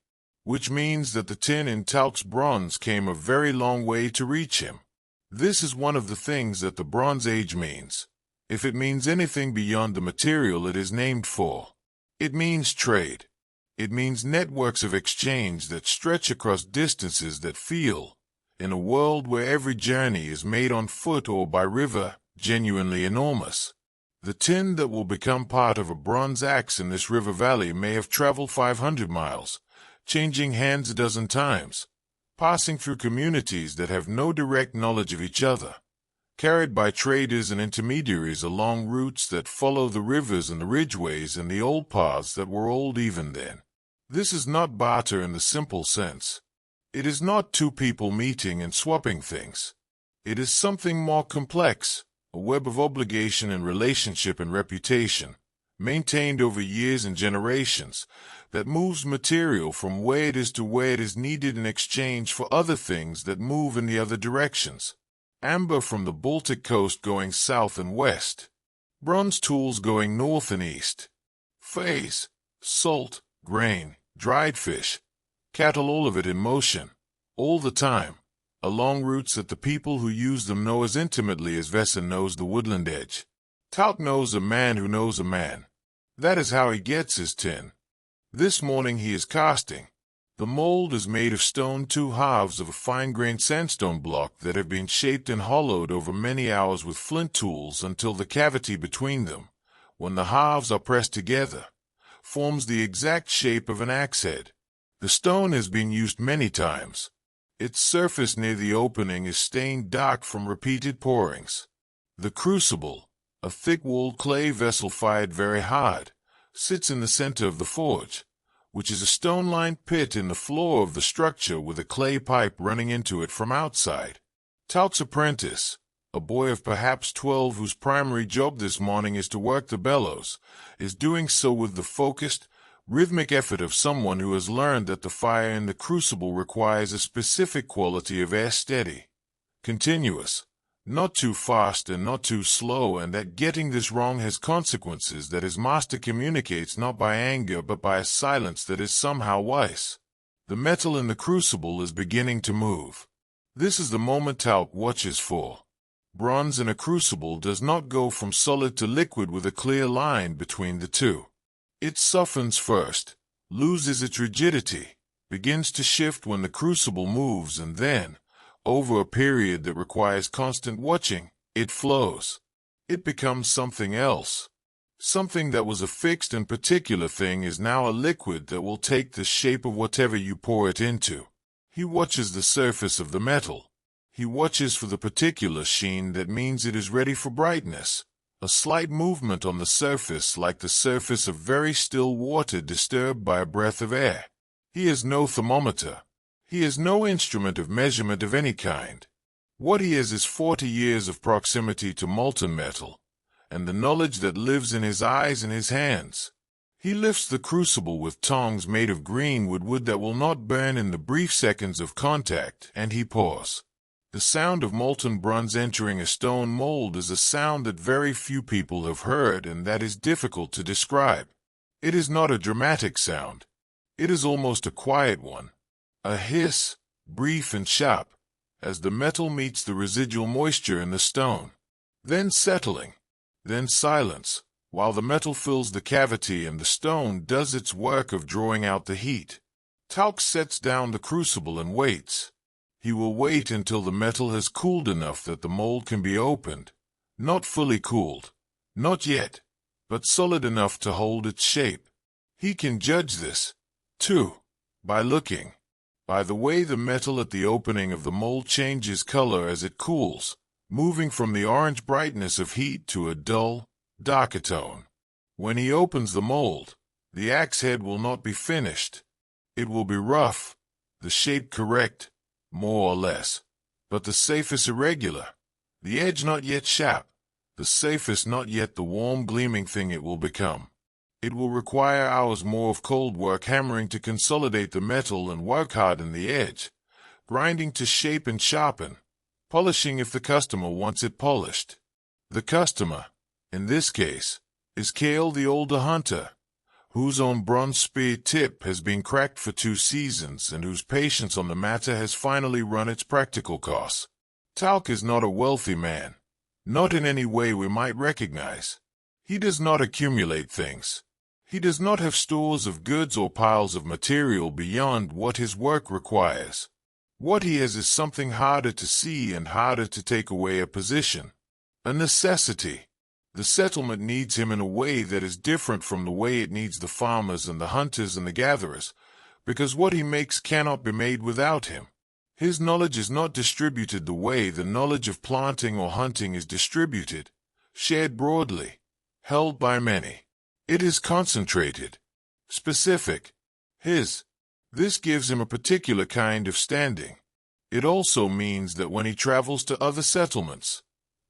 which means that the tin in Talc's bronze came a very long way to reach him. This is one of the things that the Bronze Age means, if it means anything beyond the material it is named for. It means trade. It means networks of exchange that stretch across distances that feel, in a world where every journey is made on foot or by river, genuinely enormous. The tin that will become part of a bronze axe in this river valley may have traveled 500 miles, changing hands a dozen times, passing through communities that have no direct knowledge of each other, carried by traders and intermediaries along routes that follow the rivers and the ridgeways and the old paths that were old even then. This is not barter in the simple sense. It is not two people meeting and swapping things. It is something more complex, a web of obligation and relationship and reputation, maintained over years and generations, that moves material from where it is to where it is needed in exchange for other things that move in the other directions. Amber from the Baltic coast going south and west. Bronze tools going north and east. Fays, salt, grain, dried fish, cattle, all of it in motion, all the time, along routes that the people who use them know as intimately as Vesson knows the woodland edge. Talc knows a man who knows a man. That is how he gets his tin. This morning he is casting. The mold is made of stone, two halves of a fine-grained sandstone block that have been shaped and hollowed over many hours with flint tools until the cavity between them, when the halves are pressed together, forms the exact shape of an axe head. The stone has been used many times. Its surface near the opening is stained dark from repeated pourings. The crucible, a thick-walled clay vessel fired very hard, sits in the center of the forge, which is a stone-lined pit in the floor of the structure with a clay pipe running into it from outside. Talc's apprentice, a boy of perhaps 12 whose primary job this morning is to work the bellows, is doing so with the focused, rhythmic effort of someone who has learned that the fire in the crucible requires a specific quality of air, steady, continuous, not too fast and not too slow, and that getting this wrong has consequences that his master communicates not by anger but by a silence that is somehow wise. The metal in the crucible is beginning to move. This is the moment Talc watches for. Bronze in a crucible does not go from solid to liquid with a clear line between the two. It softens first, loses its rigidity, begins to shift when the crucible moves, and then, over a period that requires constant watching, it flows. It becomes something else. Something that was a fixed and particular thing is now a liquid that will take the shape of whatever you pour it into. He watches the surface of the metal. He watches for the particular sheen that means it is ready for brightness. A slight movement on the surface, like the surface of very still water disturbed by a breath of air. He is no thermometer. He is no instrument of measurement of any kind. What he is 40 years of proximity to molten metal, and the knowledge that lives in his eyes and his hands. He lifts the crucible with tongs made of green wood that will not burn in the brief seconds of contact, and he pours. The sound of molten bronze entering a stone mold is a sound that very few people have heard, and that is difficult to describe. It is not a dramatic sound. It is almost a quiet one. A hiss, brief and sharp, as the metal meets the residual moisture in the stone. Then settling. Then silence, while the metal fills the cavity and the stone does its work of drawing out the heat. Talc sets down the crucible and waits. He will wait until the metal has cooled enough that the mold can be opened. Not fully cooled. Not yet. But solid enough to hold its shape. He can judge this, too, by looking. by the way the metal at the opening of the mold changes color as it cools, moving from the orange brightness of heat to a dull, darker tone. When he opens the mold, the axe head will not be finished. It will be rough, the shape correct, more or less, but the surface irregular, the edge not yet sharp, the surface not yet the warm gleaming thing it will become. It will require hours more of cold work hammering to consolidate the metal and work hard in the edge, grinding to shape and sharpen, polishing if the customer wants it polished. The customer, in this case, is Cale the older hunter, whose own bronze spear tip has been cracked for 2 seasons and whose patience on the matter has finally run its practical course. Talc is not a wealthy man, not in any way we might recognize. He does not accumulate things. He does not have stores of goods or piles of material beyond what his work requires. What he has is something harder to see and harder to take away: a position, a necessity. The settlement needs him in a way that is different from the way it needs the farmers and the hunters and the gatherers, because what he makes cannot be made without him. His knowledge is not distributed the way the knowledge of planting or hunting is distributed, shared broadly, held by many. It is concentrated, specific, his. This gives him a particular kind of standing. It also means that when he travels to other settlements,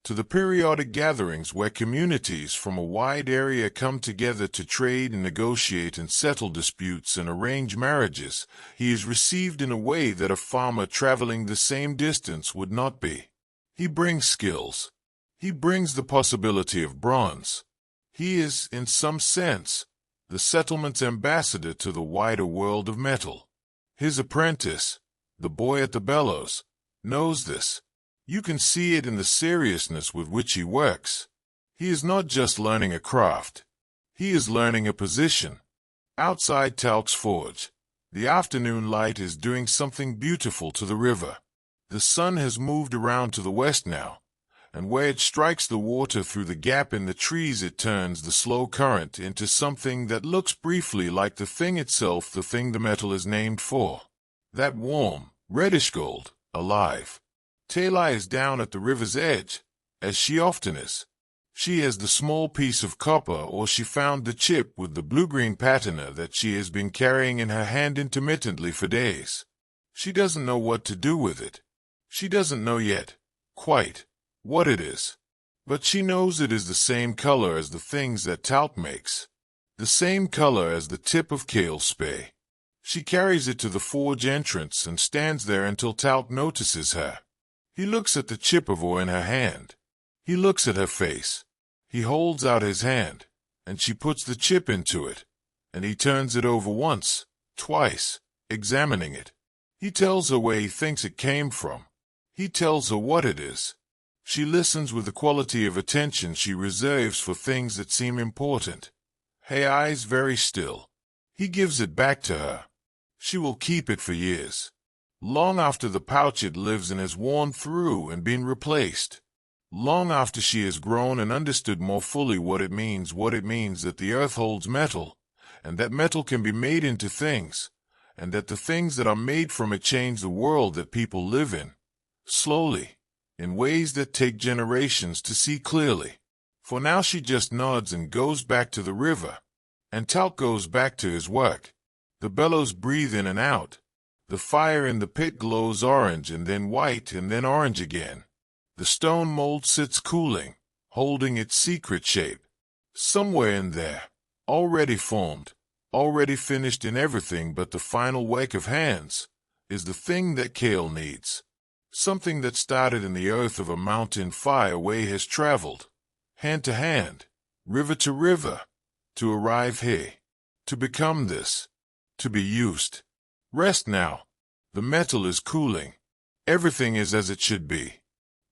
to the periodic gatherings where communities from a wide area come together to trade and negotiate and settle disputes and arrange marriages, he is received in a way that a farmer traveling the same distance would not be. He brings skills. He brings the possibility of bronze. He is, in some sense, the settlement's ambassador to the wider world of metal. His apprentice, the boy at the bellows, knows this. You can see it in the seriousness with which he works. He is not just learning a craft. He is learning a position. Outside Talc's forge, the afternoon light is doing something beautiful to the river. The sun has moved around to the west now, and where it strikes the water through the gap in the trees it turns the slow current into something that looks briefly like the thing itself, the thing the metal is named for. That warm, reddish gold, alive. Tayla is down at the river's edge, as she often is. She has the small piece of copper, or she found the chip with the blue-green patina that she has been carrying in her hand intermittently for days. She doesn't know what to do with it. She doesn't know yet, quite, what it is. But she knows it is the same color as the things that Talc makes. The same color as the tip of Cale's spear. She carries it to the forge entrance and stands there until Talc notices her. He looks at the chip of ore in her hand. He looks at her face. He holds out his hand, and she puts the chip into it, and he turns it over once, twice, examining it. He tells her where he thinks it came from. He tells her what it is. She listens with the quality of attention she reserves for things that seem important. Her eyes very still. He gives it back to her. She will keep it for years. Long after the pouch it lives in has worn through and been replaced. Long after she has grown and understood more fully what it means that the earth holds metal, and that metal can be made into things, and that the things that are made from it change the world that people live in. Slowly, in ways that take generations to see clearly. For now she just nods and goes back to the river. And Talc goes back to his work. The bellows breathe in and out. The fire in the pit glows orange and then white and then orange again. The stone mold sits cooling, holding its secret shape. Somewhere in there, already formed, already finished in everything but the final wake of hands, is the thing that Cale needs. Something that started in the earth of a mountain far away has traveled, hand to hand, river to river, to arrive here, to become this, to be used. Rest now. The metal is cooling. Everything is as it should be.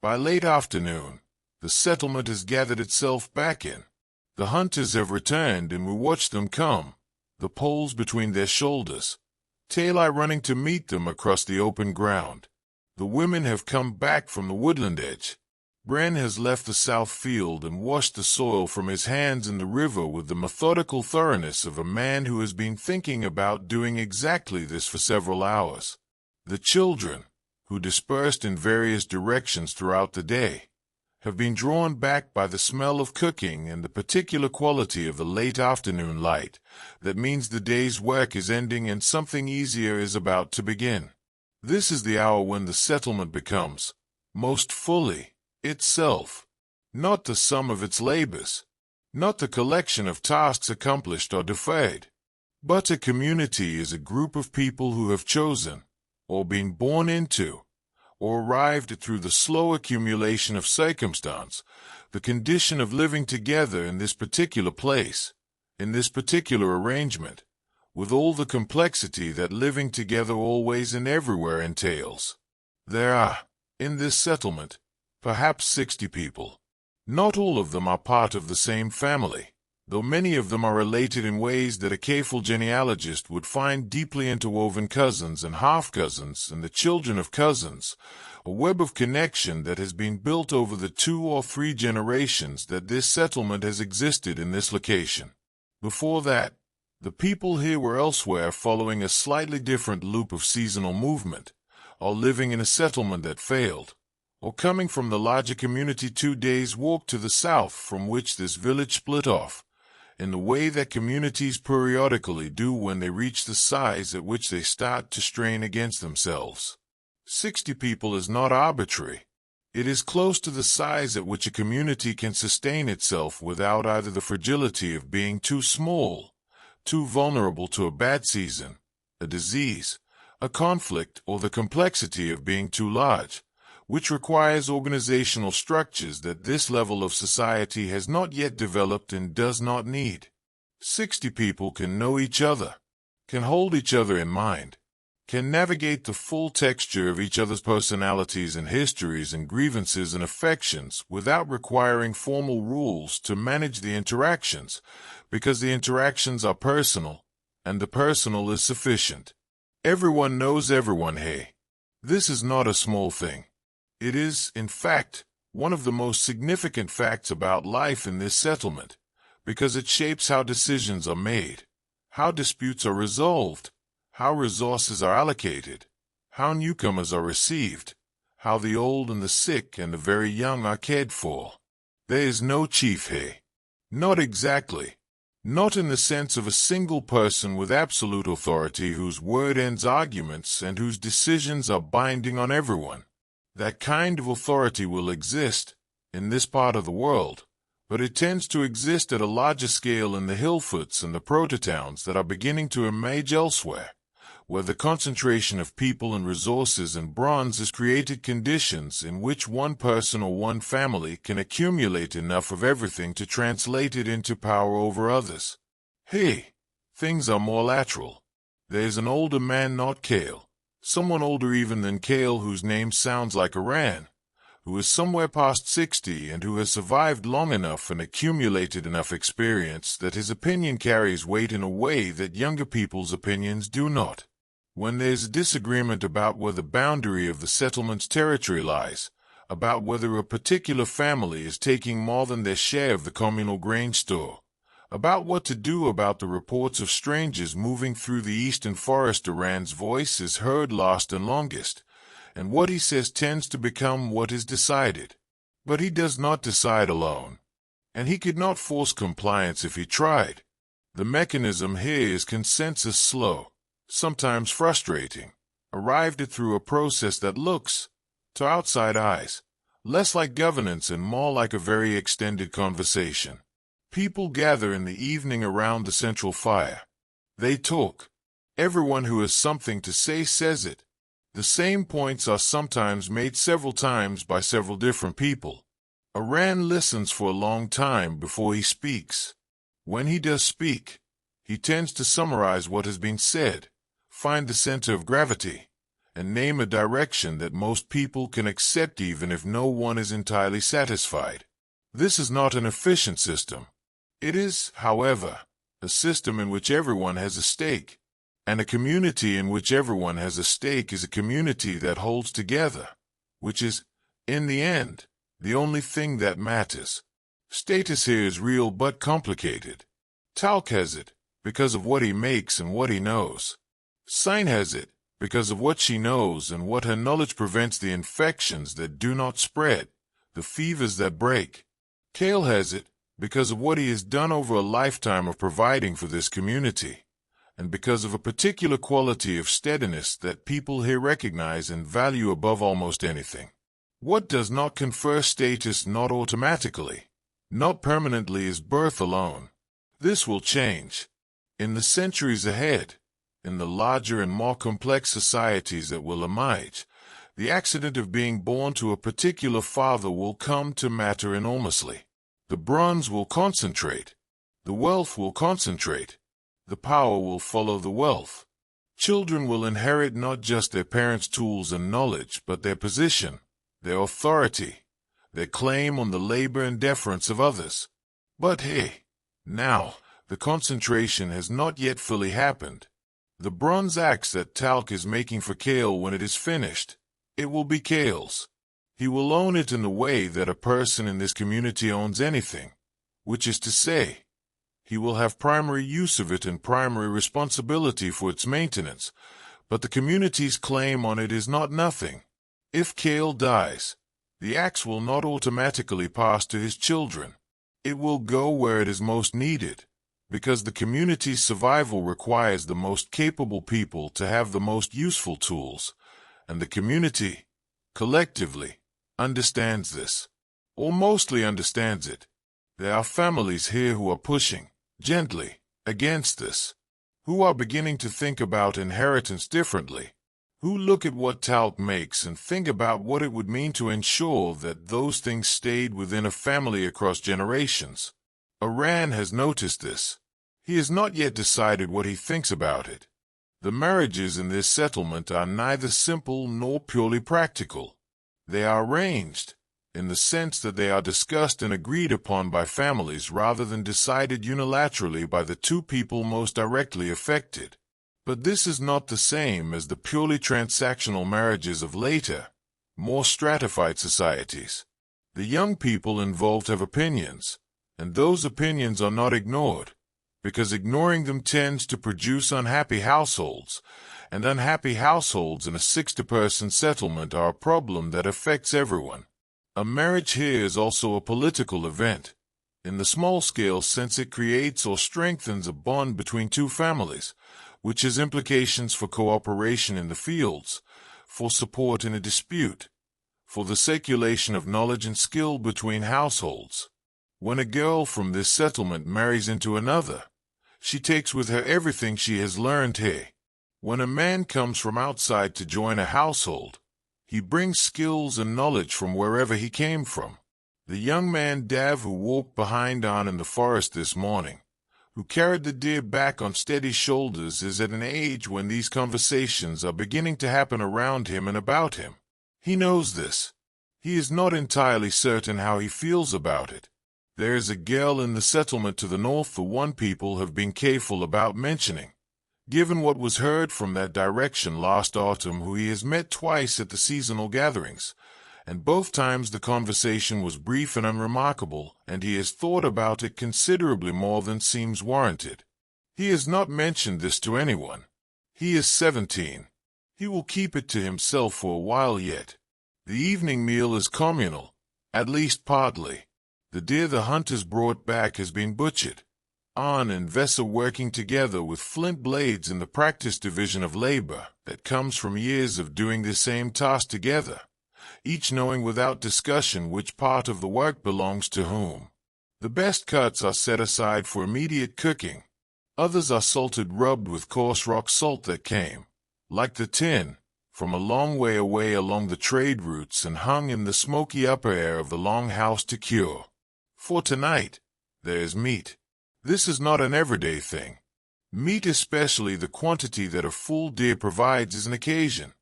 By late afternoon, the settlement has gathered itself back in. The hunters have returned and we watch them come, the poles between their shoulders, Tayla running to meet them across the open ground. The women have come back from the woodland edge. Bren has left the south field and washed the soil from his hands in the river with the methodical thoroughness of a man who has been thinking about doing exactly this for several hours. The children, who dispersed in various directions throughout the day, have been drawn back by the smell of cooking and the particular quality of the late afternoon light. That means the day's work is ending and something easier is about to begin. This is the hour when the settlement becomes, most fully, itself, not the sum of its labors, not the collection of tasks accomplished or deferred, but a community is a group of people who have chosen, or been born into, or arrived through the slow accumulation of circumstance, the condition of living together in this particular place, in this particular arrangement, with all the complexity that living together always and everywhere entails. There are, in this settlement, perhaps 60 people. Not all of them are part of the same family, though many of them are related in ways that a careful genealogist would find deeply interwoven cousins and half-cousins and the children of cousins, a web of connection that has been built over the 2 or 3 generations that this settlement has existed in this location. Before that, the people here were elsewhere following a slightly different loop of seasonal movement, or living in a settlement that failed, or coming from the larger community 2 days' walk to the south from which this village split off, in the way that communities periodically do when they reach the size at which they start to strain against themselves. 60 people is not arbitrary. It is close to the size at which a community can sustain itself without either the fragility of being too small, too vulnerable to a bad season, a disease, a conflict, or the complexity of being too large, which requires organizational structures that this level of society has not yet developed and does not need. 60 people can know each other, can hold each other in mind, can navigate the full texture of each other's personalities and histories and grievances and affections without requiring formal rules to manage the interactions, because the interactions are personal, and the personal is sufficient. Everyone knows everyone, hey. This is not a small thing. It is, in fact, one of the most significant facts about life in this settlement, because it shapes how decisions are made, how disputes are resolved, how resources are allocated, how newcomers are received, how the old and the sick and the very young are cared for. There is no chief here. Not exactly. Not in the sense of a single person with absolute authority whose word ends arguments and whose decisions are binding on everyone. That kind of authority will exist in this part of the world, but it tends to exist at a larger scale in the hillfoots and the prototowns that are beginning to emerge elsewhere, where the concentration of people and resources and bronze has created conditions in which one person or one family can accumulate enough of everything to translate it into power over others. Hey, things are more lateral. There's an older man, not Kale, someone older even than Kale whose name sounds like Iran, who is somewhere past 60 and who has survived long enough and accumulated enough experience that his opinion carries weight in a way that younger people's opinions do not. When there's a disagreement about where the boundary of the settlement's territory lies, about whether a particular family is taking more than their share of the communal grain store, about what to do about the reports of strangers moving through the eastern forest, Iran's voice is heard last and longest, and what he says tends to become what is decided. But he does not decide alone, and he could not force compliance if he tried. The mechanism here is consensus slow, sometimes frustrating, arrived at through a process that looks, to outside eyes, less like governance and more like a very extended conversation. People gather in the evening around the central fire. They talk. Everyone who has something to say says it. The same points are sometimes made several times by several different people. Iran listens for a long time before he speaks. When he does speak, he tends to summarize what has been said, find the center of gravity, and name a direction that most people can accept even if no one is entirely satisfied. This is not an efficient system. It is, however, a system in which everyone has a stake, and a community in which everyone has a stake is a community that holds together, which is, in the end, the only thing that matters. Status here is real but complicated. Talk has it, because of what he makes and what he knows. Sign has it, because of what she knows and what her knowledge prevents the infections that do not spread, the fevers that break. Kale has it because of what he has done over a lifetime of providing for this community, and because of a particular quality of steadiness that people here recognize and value above almost anything. What does not confer status not automatically, not permanently, is birth alone. This will change. In the centuries ahead, in the larger and more complex societies that will emerge, the accident of being born to a particular father will come to matter enormously. The bronze will concentrate. The wealth will concentrate. The power will follow the wealth. Children will inherit not just their parents' tools and knowledge, but their position, their authority, their claim on the labor and deference of others. But hey, now, the concentration has not yet fully happened. The bronze axe that Talc is making for Kale, when it is finished, it will be Kale's. He will own it in the way that a person in this community owns anything, which is to say, he will have primary use of it and primary responsibility for its maintenance, but the community's claim on it is not nothing. If Kale dies, the axe will not automatically pass to his children. It will go where it is most needed, because the community's survival requires the most capable people to have the most useful tools, and the community, collectively, understands this, or mostly understands it. There are families here who are pushing, gently, against this, who are beginning to think about inheritance differently, who look at what Talc makes and think about what it would mean to ensure that those things stayed within a family across generations. Aran has noticed this. He has not yet decided what he thinks about it. The marriages in this settlement are neither simple nor purely practical. They are arranged, in the sense that they are discussed and agreed upon by families rather than decided unilaterally by the two people most directly affected. But this is not the same as the purely transactional marriages of later, more stratified societies. The young people involved have opinions, and those opinions are not ignored, because ignoring them tends to produce unhappy households, and unhappy households in a 60-person settlement are a problem that affects everyone. A marriage here is also a political event, in the small-scale sense it creates or strengthens a bond between two families, which has implications for cooperation in the fields, for support in a dispute, for the circulation of knowledge and skill between households. When a girl from this settlement marries into another, she takes with her everything she has learned here. When a man comes from outside to join a household, he brings skills and knowledge from wherever he came from. The young man Dav who walked behind On in the forest this morning, who carried the deer back on steady shoulders, is at an age when these conversations are beginning to happen around him and about him. He knows this. He is not entirely certain how he feels about it. There is a girl in the settlement to the north the one people have been careful about mentioning, given what was heard from that direction last autumn, who he has met twice at the seasonal gatherings, and both times the conversation was brief and unremarkable, and he has thought about it considerably more than seems warranted. He has not mentioned this to anyone. He is 17. He will keep it to himself for a while yet. The evening meal is communal, at least partly. The deer the hunters brought back has been butchered. On and Vess are working together with flint blades in the practice division of labor that comes from years of doing the same task together, each knowing without discussion which part of the work belongs to whom. The best cuts are set aside for immediate cooking. Others are salted, rubbed with coarse rock salt that came, like the tin, from a long way away along the trade routes and hung in the smoky upper air of the longhouse to cure. For tonight, there is meat. This is not an everyday thing. Meat, especially the quantity that a full deer provides, is an occasion,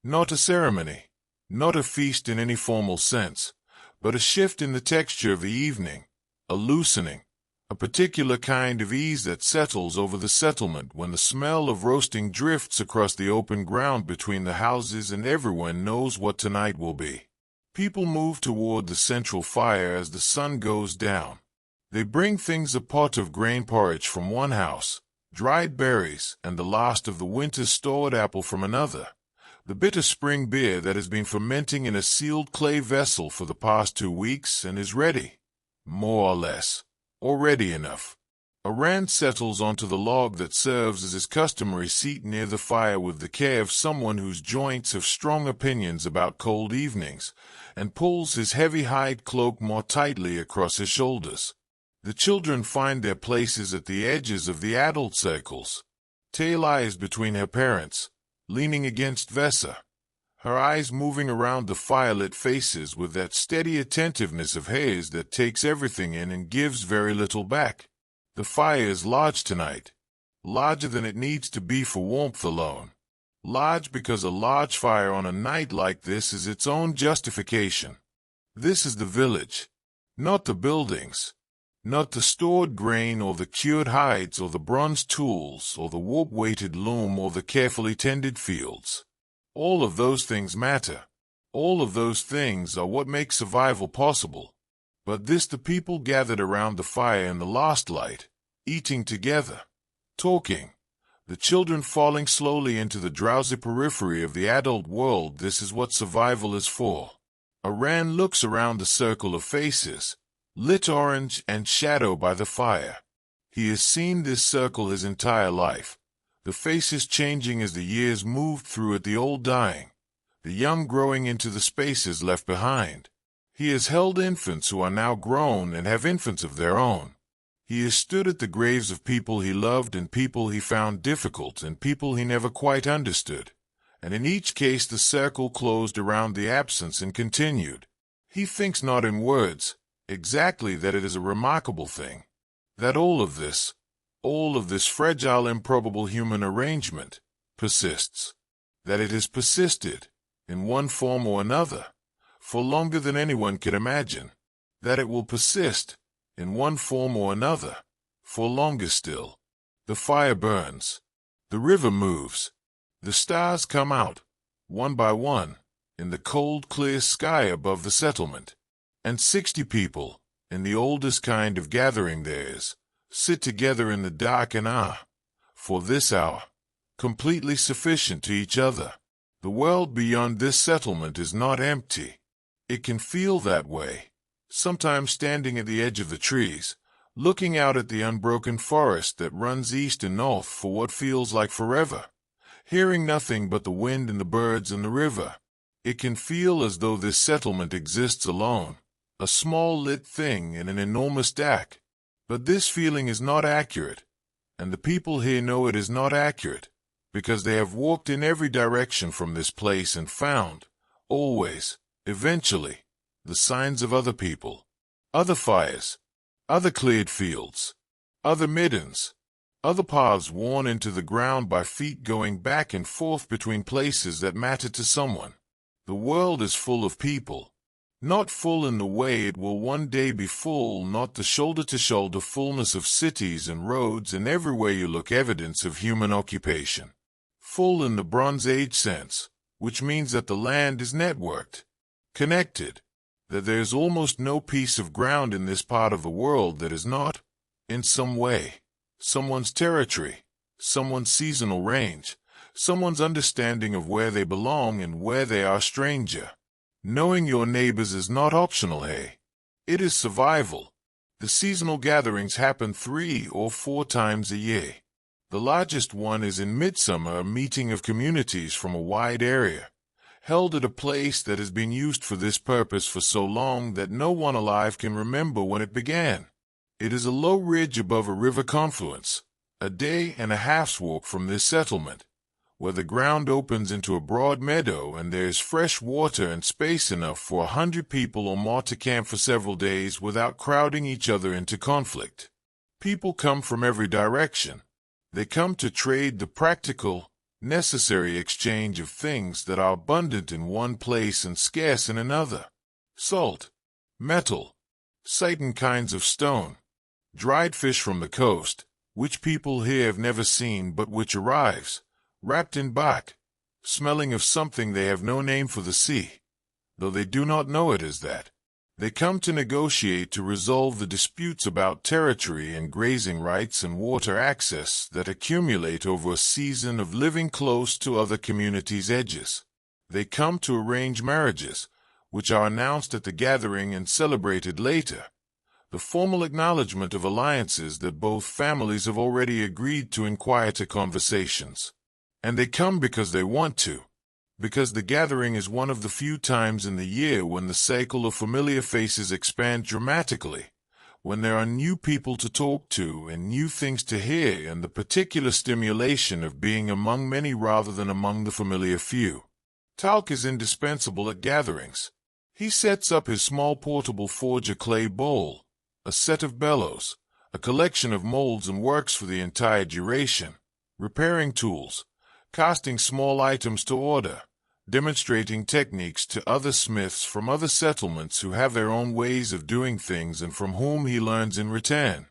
not a ceremony, not a feast in any formal sense, but a shift in the texture of the evening, a loosening, a particular kind of ease that settles over the settlement when the smell of roasting drifts across the open ground between the houses and everyone knows what tonight will be. People move toward the central fire as the sun goes down. They bring things: a pot of grain porridge from one house, dried berries, and the last of the winter's stored apple from another. The bitter spring beer that has been fermenting in a sealed clay vessel for the past 2 weeks and is ready, more or less, or ready enough. Aran settles onto the log that serves as his customary seat near the fire with the care of someone whose joints have strong opinions about cold evenings, and pulls his heavy hide cloak more tightly across his shoulders. The children find their places at the edges of the adult circles. Tay lies between her parents, leaning against Vesa, her eyes moving around the firelit faces with that steady attentiveness of hers that takes everything in and gives very little back. The fire is large tonight, larger than it needs to be for warmth alone. Large because a large fire on a night like this is its own justification. This is the village, not the buildings, not the stored grain or the cured hides or the bronze tools or the warp-weighted loom or the carefully tended fields. All of those things matter. All of those things are what make survival possible. But this the people gathered around the fire in the last light, eating together, talking, the children falling slowly into the drowsy periphery of the adult world. This is what survival is for. Aran looks around the circle of faces, lit orange and shadow by the fire. He has seen this circle his entire life, the faces changing as the years moved through it, the old dying, the young growing into the spaces left behind. He has held infants who are now grown and have infants of their own. He has stood at the graves of people he loved and people he found difficult and people he never quite understood, and in each case the circle closed around the absence and continued. He thinks not in words, exactly, that it is a remarkable thing, that all of this fragile, improbable human arrangement, persists, that it has persisted, in one form or another, for longer than anyone could imagine, that it will persist, in one form or another, for longer still. The fire burns. The river moves. The stars come out, one by one, in the cold, clear sky above the settlement. And 60 people, in the oldest kind of gathering theirs, sit together in the dark and are, for this hour, completely sufficient to each other. The world beyond this settlement is not empty. It can feel that way, sometimes standing at the edge of the trees, looking out at the unbroken forest that runs east and north for what feels like forever, hearing nothing but the wind and the birds and the river. It can feel as though this settlement exists alone, a small lit thing in an enormous dark. But this feeling is not accurate, and the people here know it is not accurate, because they have walked in every direction from this place and found, always, eventually, the signs of other people, other fires, other cleared fields, other middens, other paths worn into the ground by feet going back and forth between places that matter to someone. The world is full of people, not full in the way it will one day be full, not the shoulder-to-shoulder fullness of cities and roads and everywhere you look evidence of human occupation. Full in the Bronze Age sense, which means that the land is networked, connected, that there is almost no piece of ground in this part of the world that is not, in some way, someone's territory, someone's seasonal range, someone's understanding of where they belong and where they are stranger. Knowing your neighbors is not optional, hey? It is survival. The seasonal gatherings happen 3 or 4 times a year. The largest one is in midsummer, a meeting of communities from a wide area, held at a place that has been used for this purpose for so long that no one alive can remember when it began. It is a low ridge above a river confluence, a day and a half's walk from this settlement, where the ground opens into a broad meadow and there is fresh water and space enough for 100 people or more to camp for several days without crowding each other into conflict. People come from every direction. They come to trade the practical, necessary exchange of things that are abundant in one place and scarce in another. Salt, metal, certain kinds of stone, dried fish from the coast, which people here have never seen but which arrives, wrapped in bark, smelling of something they have no name for the sea, though they do not know it as that. They come to negotiate to resolve the disputes about territory and grazing rights and water access that accumulate over a season of living close to other communities' edges. They come to arrange marriages, which are announced at the gathering and celebrated later, the formal acknowledgement of alliances that both families have already agreed to in quieter conversations. And they come because they want to, because the gathering is one of the few times in the year when the cycle of familiar faces expand dramatically, when there are new people to talk to and new things to hear and the particular stimulation of being among many rather than among the familiar few. Talk is indispensable at gatherings. He sets up his small portable forge, a clay bowl, a set of bellows, a collection of molds, and works for the entire duration, repairing tools, casting small items to order, demonstrating techniques to other smiths from other settlements who have their own ways of doing things and from whom he learns in return.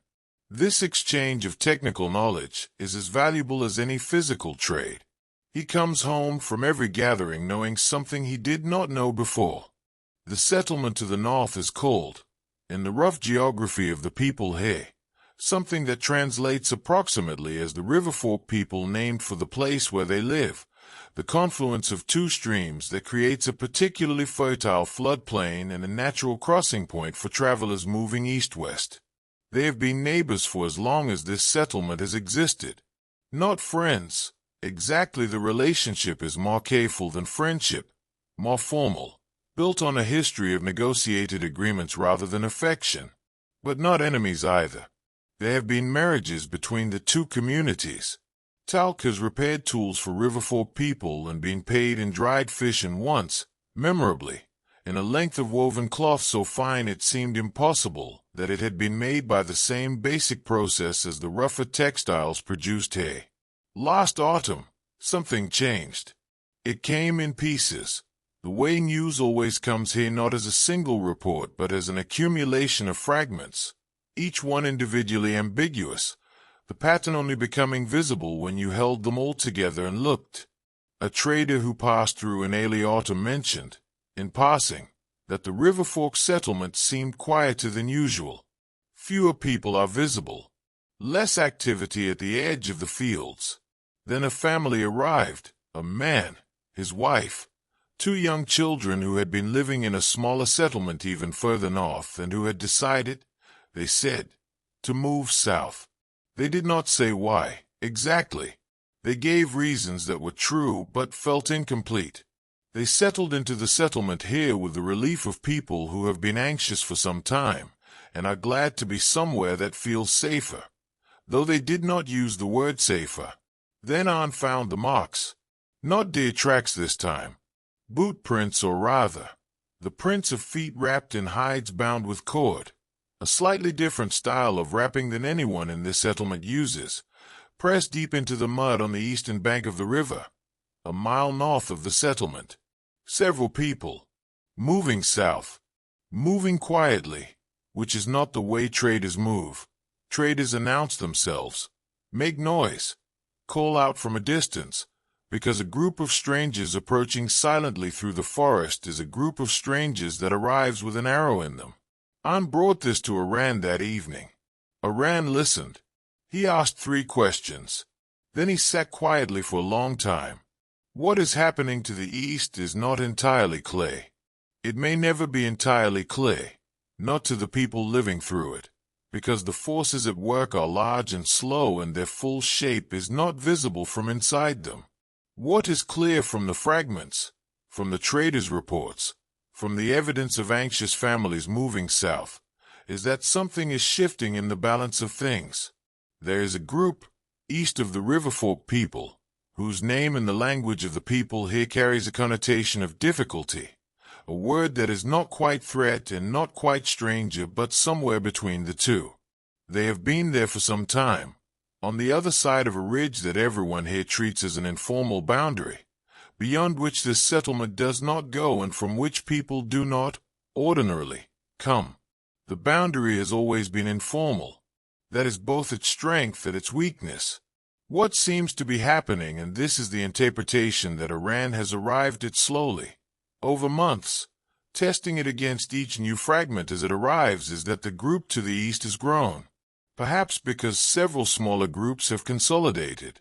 This exchange of technical knowledge is as valuable as any physical trade. He comes home from every gathering knowing something he did not know before. The settlement to the north is called, in the rough geography of the people here, something that translates approximately as the River Fork people named for the place where they live, the confluence of two streams that creates a particularly fertile floodplain and a natural crossing point for travelers moving east-west. They have been neighbors for as long as this settlement has existed. Not friends. Exactly, the relationship is more careful than friendship, more formal, built on a history of negotiated agreements rather than affection. But not enemies either. There have been marriages between the two communities. Talc has repaired tools for River Fork people and been paid in dried fish, and once, memorably, in a length of woven cloth so fine it seemed impossible that it had been made by the same basic process as the rougher textiles produced here. Last autumn, something changed. It came in pieces. The way news always comes here, not as a single report but as an accumulation of fragments, each one individually ambiguous, the pattern only becoming visible when you held them all together and looked. A trader who passed through in early autumn mentioned, in passing, that the River Fork settlement seemed quieter than usual. Fewer people are visible. Less activity at the edge of the fields. Then a family arrived, a man, his wife, two young children who had been living in a smaller settlement even further north and who had decided, they said, to move south. They did not say why, exactly. They gave reasons that were true but felt incomplete. They settled into the settlement here with the relief of people who have been anxious for some time and are glad to be somewhere that feels safer, though they did not use the word safer. Then on found the marks. Not deer tracks this time. Boot prints, or rather, the prints of feet wrapped in hides bound with cord, a slightly different style of wrapping than anyone in this settlement uses, pressed deep into the mud on the eastern bank of the river, a mile north of the settlement. Several people, moving south, moving quietly, which is not the way traders move. Traders announce themselves, make noise, call out from a distance, because a group of strangers approaching silently through the forest is a group of strangers that arrives with an arrow in them. An brought this to Aran that evening. Aran listened. He asked 3 questions. Then he sat quietly for a long time. What is happening to the east is not entirely clear. It may never be entirely clear, not to the people living through it, because the forces at work are large and slow and their full shape is not visible from inside them. What is clear from the fragments, from the traders' reports, from the evidence of anxious families moving south, is that something is shifting in the balance of things. There is a group, east of the River Fork people, whose name in the language of the people here carries a connotation of difficulty, a word that is not quite threat and not quite stranger but somewhere between the two. They have been there for some time, on the other side of a ridge that everyone here treats as an informal boundary, beyond which this settlement does not go and from which people do not, ordinarily, come. The boundary has always been informal. That is both its strength and its weakness. What seems to be happening, and this is the interpretation that Aran has arrived at slowly, over months, testing it against each new fragment as it arrives, is that the group to the east has grown. Perhaps because several smaller groups have consolidated.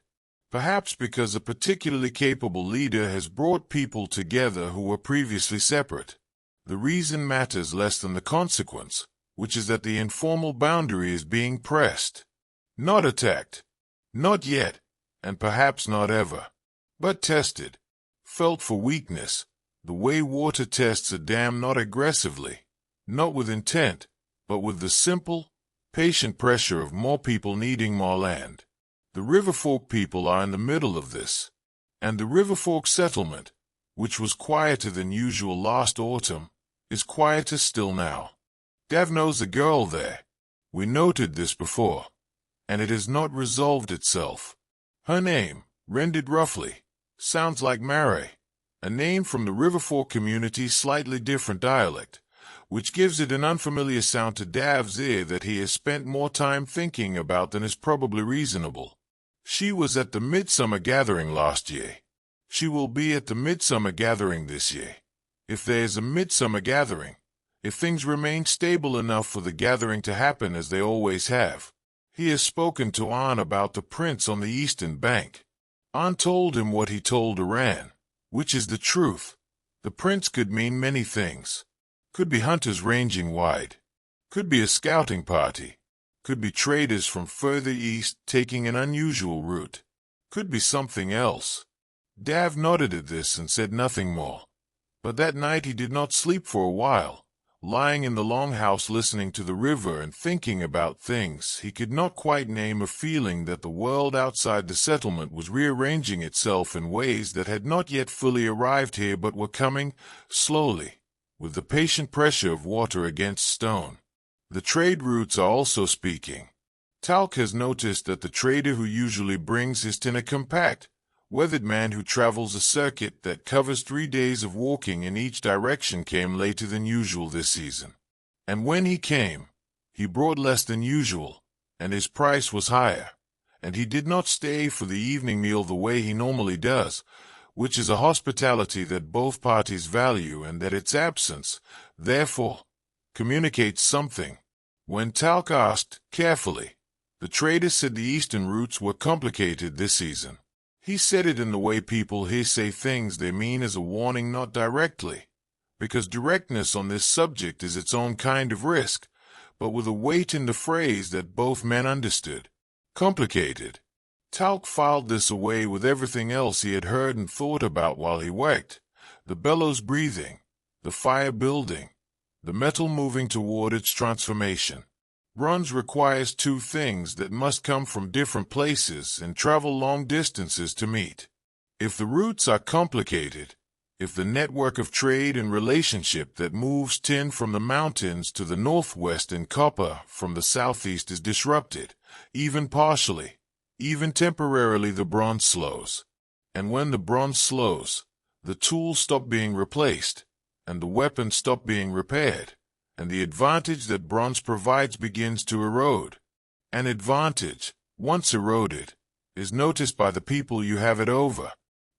Perhaps because a particularly capable leader has brought people together who were previously separate. The reason matters less than the consequence, which is that the informal boundary is being pressed. Not attacked. Not yet, and perhaps not ever. But tested. Felt for weakness, the way water tests a dam, not aggressively, not with intent, but with the simple, patient pressure of more people needing more land. The River Fork people are in the middle of this. And the River Fork settlement, which was quieter than usual last autumn, is quieter still now. Dav knows a girl there. We noted this before. And it has not resolved itself. Her name, rendered roughly, sounds like Mary, a name from the River Fork community's slightly different dialect, which gives it an unfamiliar sound to Dav's ear that he has spent more time thinking about than is probably reasonable. She was at the Midsummer Gathering last year. She will be at the Midsummer Gathering this year. If there is a Midsummer Gathering, if things remain stable enough for the gathering to happen as they always have. He has spoken to An about the prince on the eastern bank. An told him what he told Iran, which is the truth. The prince could mean many things. Could be hunters ranging wide. Could be a scouting party. Could be traders from further east taking an unusual route. Could be something else. Dav nodded at this and said nothing more. But that night he did not sleep for a while, lying in the longhouse listening to the river and thinking about things he could not quite name, a feeling that the world outside the settlement was rearranging itself in ways that had not yet fully arrived here but were coming, slowly, with the patient pressure of water against stone. The trade routes are also speaking. Talc has noticed that the trader who usually brings his tin, a compact, weathered man who travels a circuit that covers 3 days of walking in each direction, came later than usual this season. And when he came, he brought less than usual, and his price was higher, and he did not stay for the evening meal the way he normally does, which is a hospitality that both parties value and that its absence, therefore, communicates something. When Talc asked, carefully, the trader said the eastern routes were complicated this season. He said it in the way people here say things they mean, as a warning, not directly, because directness on this subject is its own kind of risk, but with a weight in the phrase that both men understood. Complicated. Talc filed this away with everything else he had heard and thought about while he worked, the bellows breathing, the fire building, the metal moving toward its transformation. Bronze requires 2 things that must come from different places and travel long distances to meet. If the routes are complicated, if the network of trade and relationship that moves tin from the mountains to the northwest and copper from the southeast is disrupted, even partially, even temporarily, the bronze slows. And when the bronze slows, the tools stop being replaced, and the weapons stop being repaired. And the advantage that bronze provides begins to erode. An advantage, once eroded, is noticed by the people you have it over.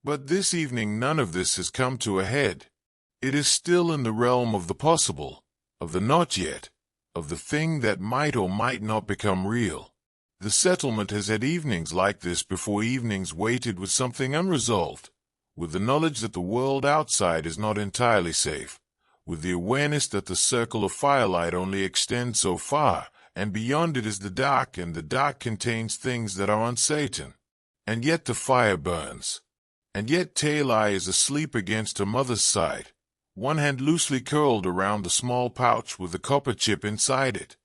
But this evening none of this has come to a head. It is still in the realm of the possible, of the not yet, of the thing that might or might not become real. The settlement has had evenings like this before, evenings weighted with something unresolved, with the knowledge that the world outside is not entirely safe, with the awareness that the circle of firelight only extends so far, and beyond it is the dark, and the dark contains things that are uncertain. And yet the fire burns. And yet Talai is asleep against her mother's side, one hand loosely curled around the small pouch with the copper chip inside it.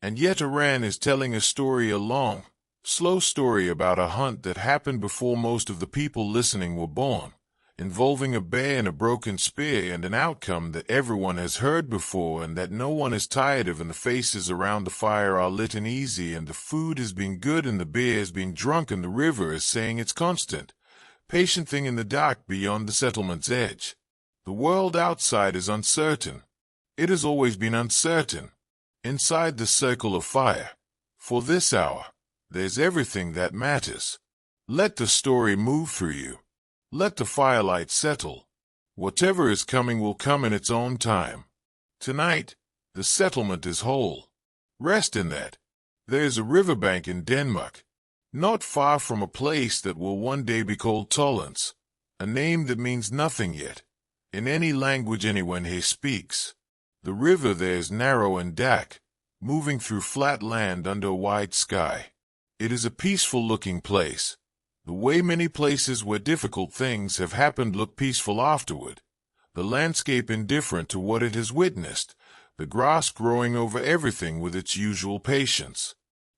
And yet Iran is telling a story, a long, slow story about a hunt that happened before most of the people listening were born, involving a bear and a broken spear, and an outcome that everyone has heard before and that no one is tired of, and the faces around the fire are lit and easy, and the food has been good and the beer has been drunk, and the river is saying its constant, patient thing in the dark beyond the settlement's edge. The world outside is uncertain. It has always been uncertain. Inside the circle of fire, for this hour, there's everything that matters. Let the story move through you. Let the firelight settle. Whatever is coming will come in its own time. Tonight, the settlement is whole. Rest in that. There is a riverbank in Denmark, not far from a place that will one day be called Tollens, a name that means nothing yet, in any language anyone here speaks. The river there is narrow and dark, moving through flat land under a wide sky. It is a peaceful-looking place, the way many places where difficult things have happened look peaceful afterward, the landscape indifferent to what it has witnessed, the grass growing over everything with its usual patience.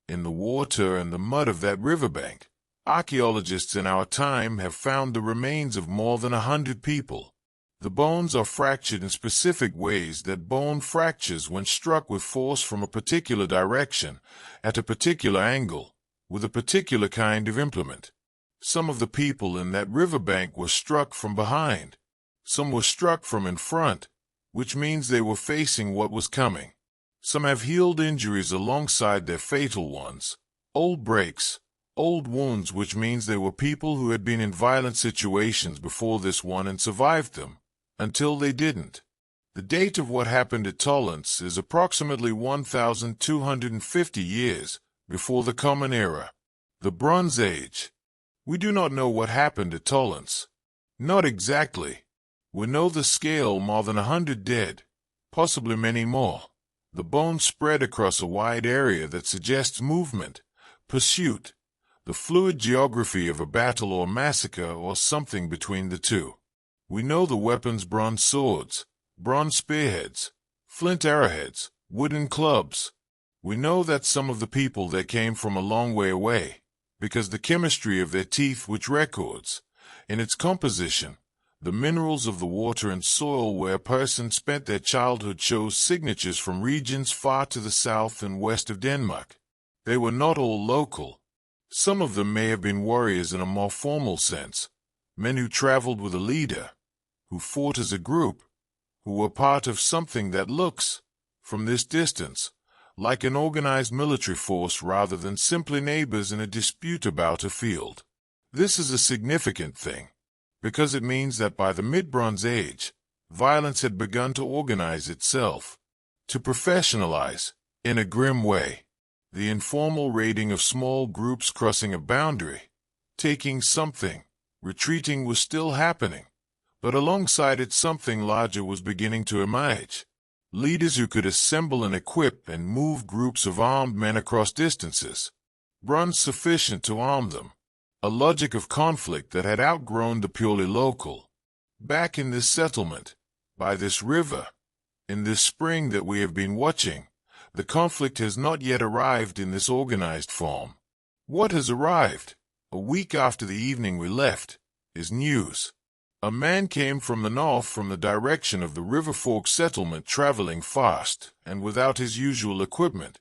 In the water and the mud of that riverbank, archaeologists in our time have found the remains of more than 100 people. The bones are fractured in specific ways that bone fractures when struck with force from a particular direction, at a particular angle, with a particular kind of implement. Some of the people in that riverbank were struck from behind. Some were struck from in front, which means they were facing what was coming. Some have healed injuries alongside their fatal ones, old breaks, old wounds, which means they were people who had been in violent situations before this one and survived them, until they didn't. The date of what happened at Tollens is approximately 1,250 years before the Common Era, the Bronze Age. We do not know what happened at Tollens. Not exactly. We know the scale: more than 100 dead, possibly many more. The bones spread across a wide area that suggests movement, pursuit, the fluid geography of a battle or massacre or something between the two. We know the weapons: bronze swords, bronze spearheads, flint arrowheads, wooden clubs. We know that some of the people there came from a long way away, because the chemistry of their teeth which records, in its composition, the minerals of the water and soil where a person spent their childhood shows signatures from regions far to the south and west of Denmark. They were not all local. Some of them may have been warriors in a more formal sense, men who traveled with a leader, who fought as a group, who were part of something that looks, from this distance, like an organized military force rather than simply neighbors in a dispute about a field. This is a significant thing, because it means that by the mid-Bronze Age, violence had begun to organize itself, to professionalize, in a grim way. The informal raiding of small groups crossing a boundary, taking something, retreating was still happening, but alongside it something larger was beginning to emerge. Leaders who could assemble and equip and move groups of armed men across distances, bronze sufficient to arm them. A logic of conflict that had outgrown the purely local. Back in this settlement, by this river, in this spring that we have been watching, the conflict has not yet arrived in this organized form. What has arrived, a week after the evening we left, is news. A man came from the north from the direction of the River Fork settlement, traveling fast and without his usual equipment,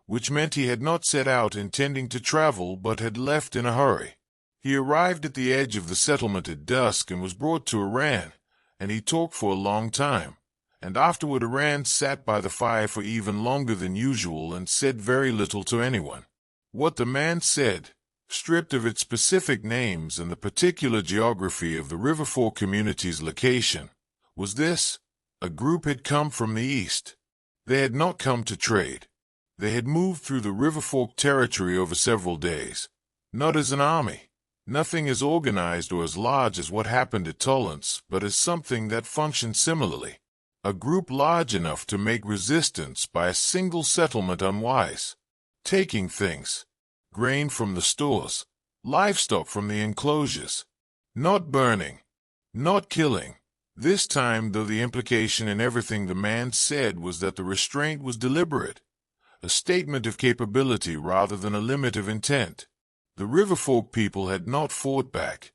which meant he had not set out intending to travel but had left in a hurry. He arrived at the edge of the settlement at dusk and was brought to Iran, and he talked for a long time, and afterward Iran sat by the fire for even longer than usual and said very little to anyone. What the man said, stripped of its specific names and the particular geography of the River Fork community's location, was this: a group had come from the east. They had not come to trade. They had moved through the River Fork territory over several days, not as an army, nothing as organized or as large as what happened at Tollens, but as something that functioned similarly. A group large enough to make resistance by a single settlement unwise. Taking things, grain from the stores, livestock from the enclosures. Not burning, not killing. This time, though, the implication in everything the man said was that the restraint was deliberate, a statement of capability rather than a limit of intent. The River Fork people had not fought back.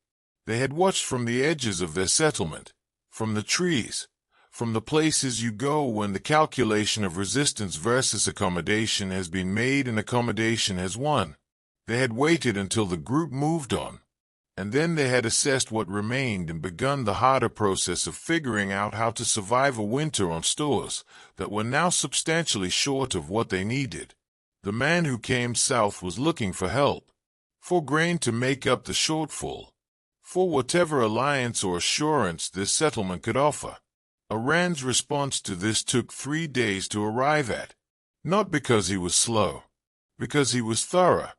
They had watched from the edges of their settlement, from the trees, from the places you go when the calculation of resistance versus accommodation has been made and accommodation has won. They had waited until the group moved on, and then they had assessed what remained and begun the harder process of figuring out how to survive a winter on stores that were now substantially short of what they needed. The man who came south was looking for help, for grain to make up the shortfall, for whatever alliance or assurance this settlement could offer. Aran's response to this took 3 days to arrive at. Not because he was slow, because he was thorough,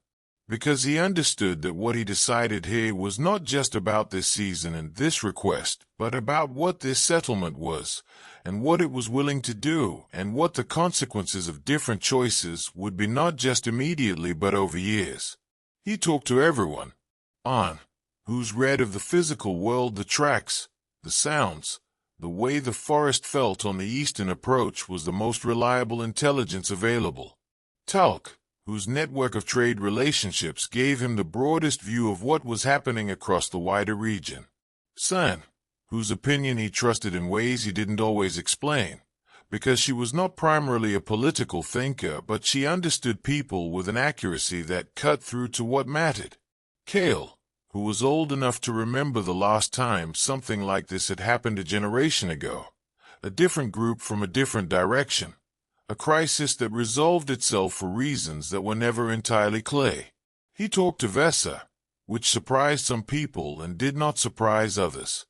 because he understood that what he decided here was not just about this season and this request, but about what this settlement was, and what it was willing to do, and what the consequences of different choices would be not just immediately but over years. He talked to everyone, who's read of the physical world, the tracks, the sounds, the way the forest felt on the eastern approach was the most reliable intelligence available. Talk, whose network of trade relationships gave him the broadest view of what was happening across the wider region. San, whose opinion he trusted in ways he didn't always explain, because she was not primarily a political thinker, but she understood people with an accuracy that cut through to what mattered. Kale, who was old enough to remember the last time something like this had happened a generation ago, a different group from a different direction, a crisis that resolved itself for reasons that were never entirely clear. He talked to Vesa, which surprised some people and did not surprise others.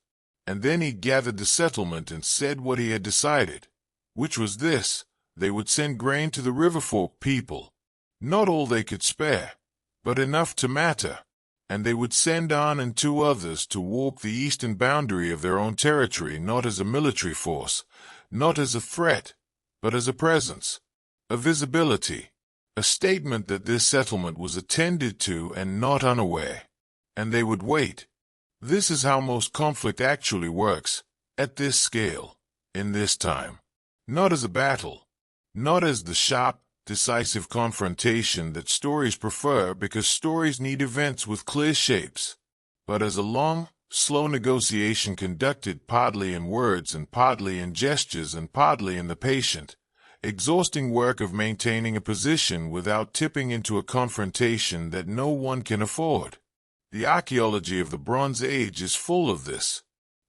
And then he gathered the settlement and said what he had decided, which was this: they would send grain to the Riverfolk people. Not all they could spare, but enough to matter. And they would send on and 2 others to walk the eastern boundary of their own territory, not as a military force, not as a threat, but as a presence, a visibility, a statement that this settlement was attended to and not unaware. And they would wait. This is how most conflict actually works, at this scale, in this time. Not as a battle, not as the sharp, decisive confrontation that stories prefer because stories need events with clear shapes, but as a long, slow negotiation conducted partly in words and partly in gestures and partly in the patient, exhausting work of maintaining a position without tipping into a confrontation that no one can afford. The archaeology of the Bronze Age is full of this.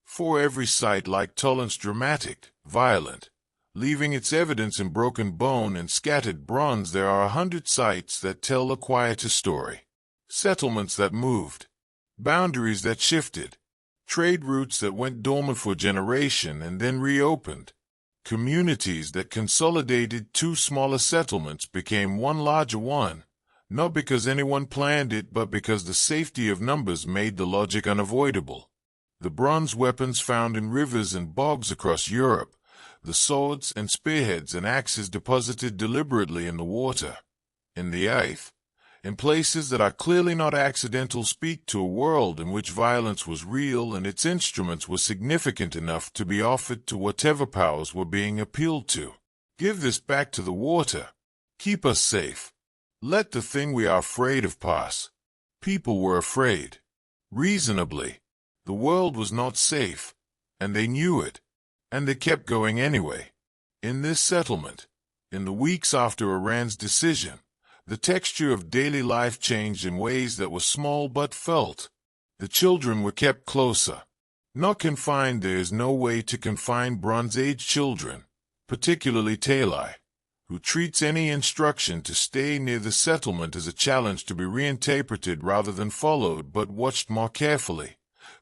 For every site like Tollant's dramatic, violent, leaving its evidence in broken bone and scattered bronze, there are 100 sites that tell a quieter story. Settlements that moved, boundaries that shifted, trade routes that went dormant for a generation and then reopened, communities that consolidated 2 smaller settlements became one larger one, not because anyone planned it but because the safety of numbers made the logic unavoidable. The bronze weapons found in rivers and bogs across Europe, the swords and spearheads and axes deposited deliberately in the water, in the earth, in places that are clearly not accidental, speak to a world in which violence was real and its instruments were significant enough to be offered to whatever powers were being appealed to. Give this back to the water. Keep us safe. Let the thing we are afraid of pass. People were afraid. Reasonably. The world was not safe, and they knew it. And they kept going anyway. In this settlement, in the weeks after Aran's decision, the texture of daily life changed in ways that were small but felt. The children were kept closer. Not confined. There is no way to confine Bronze Age children, particularly Talai, who treats any instruction to stay near the settlement as a challenge to be reinterpreted rather than followed but watched more carefully,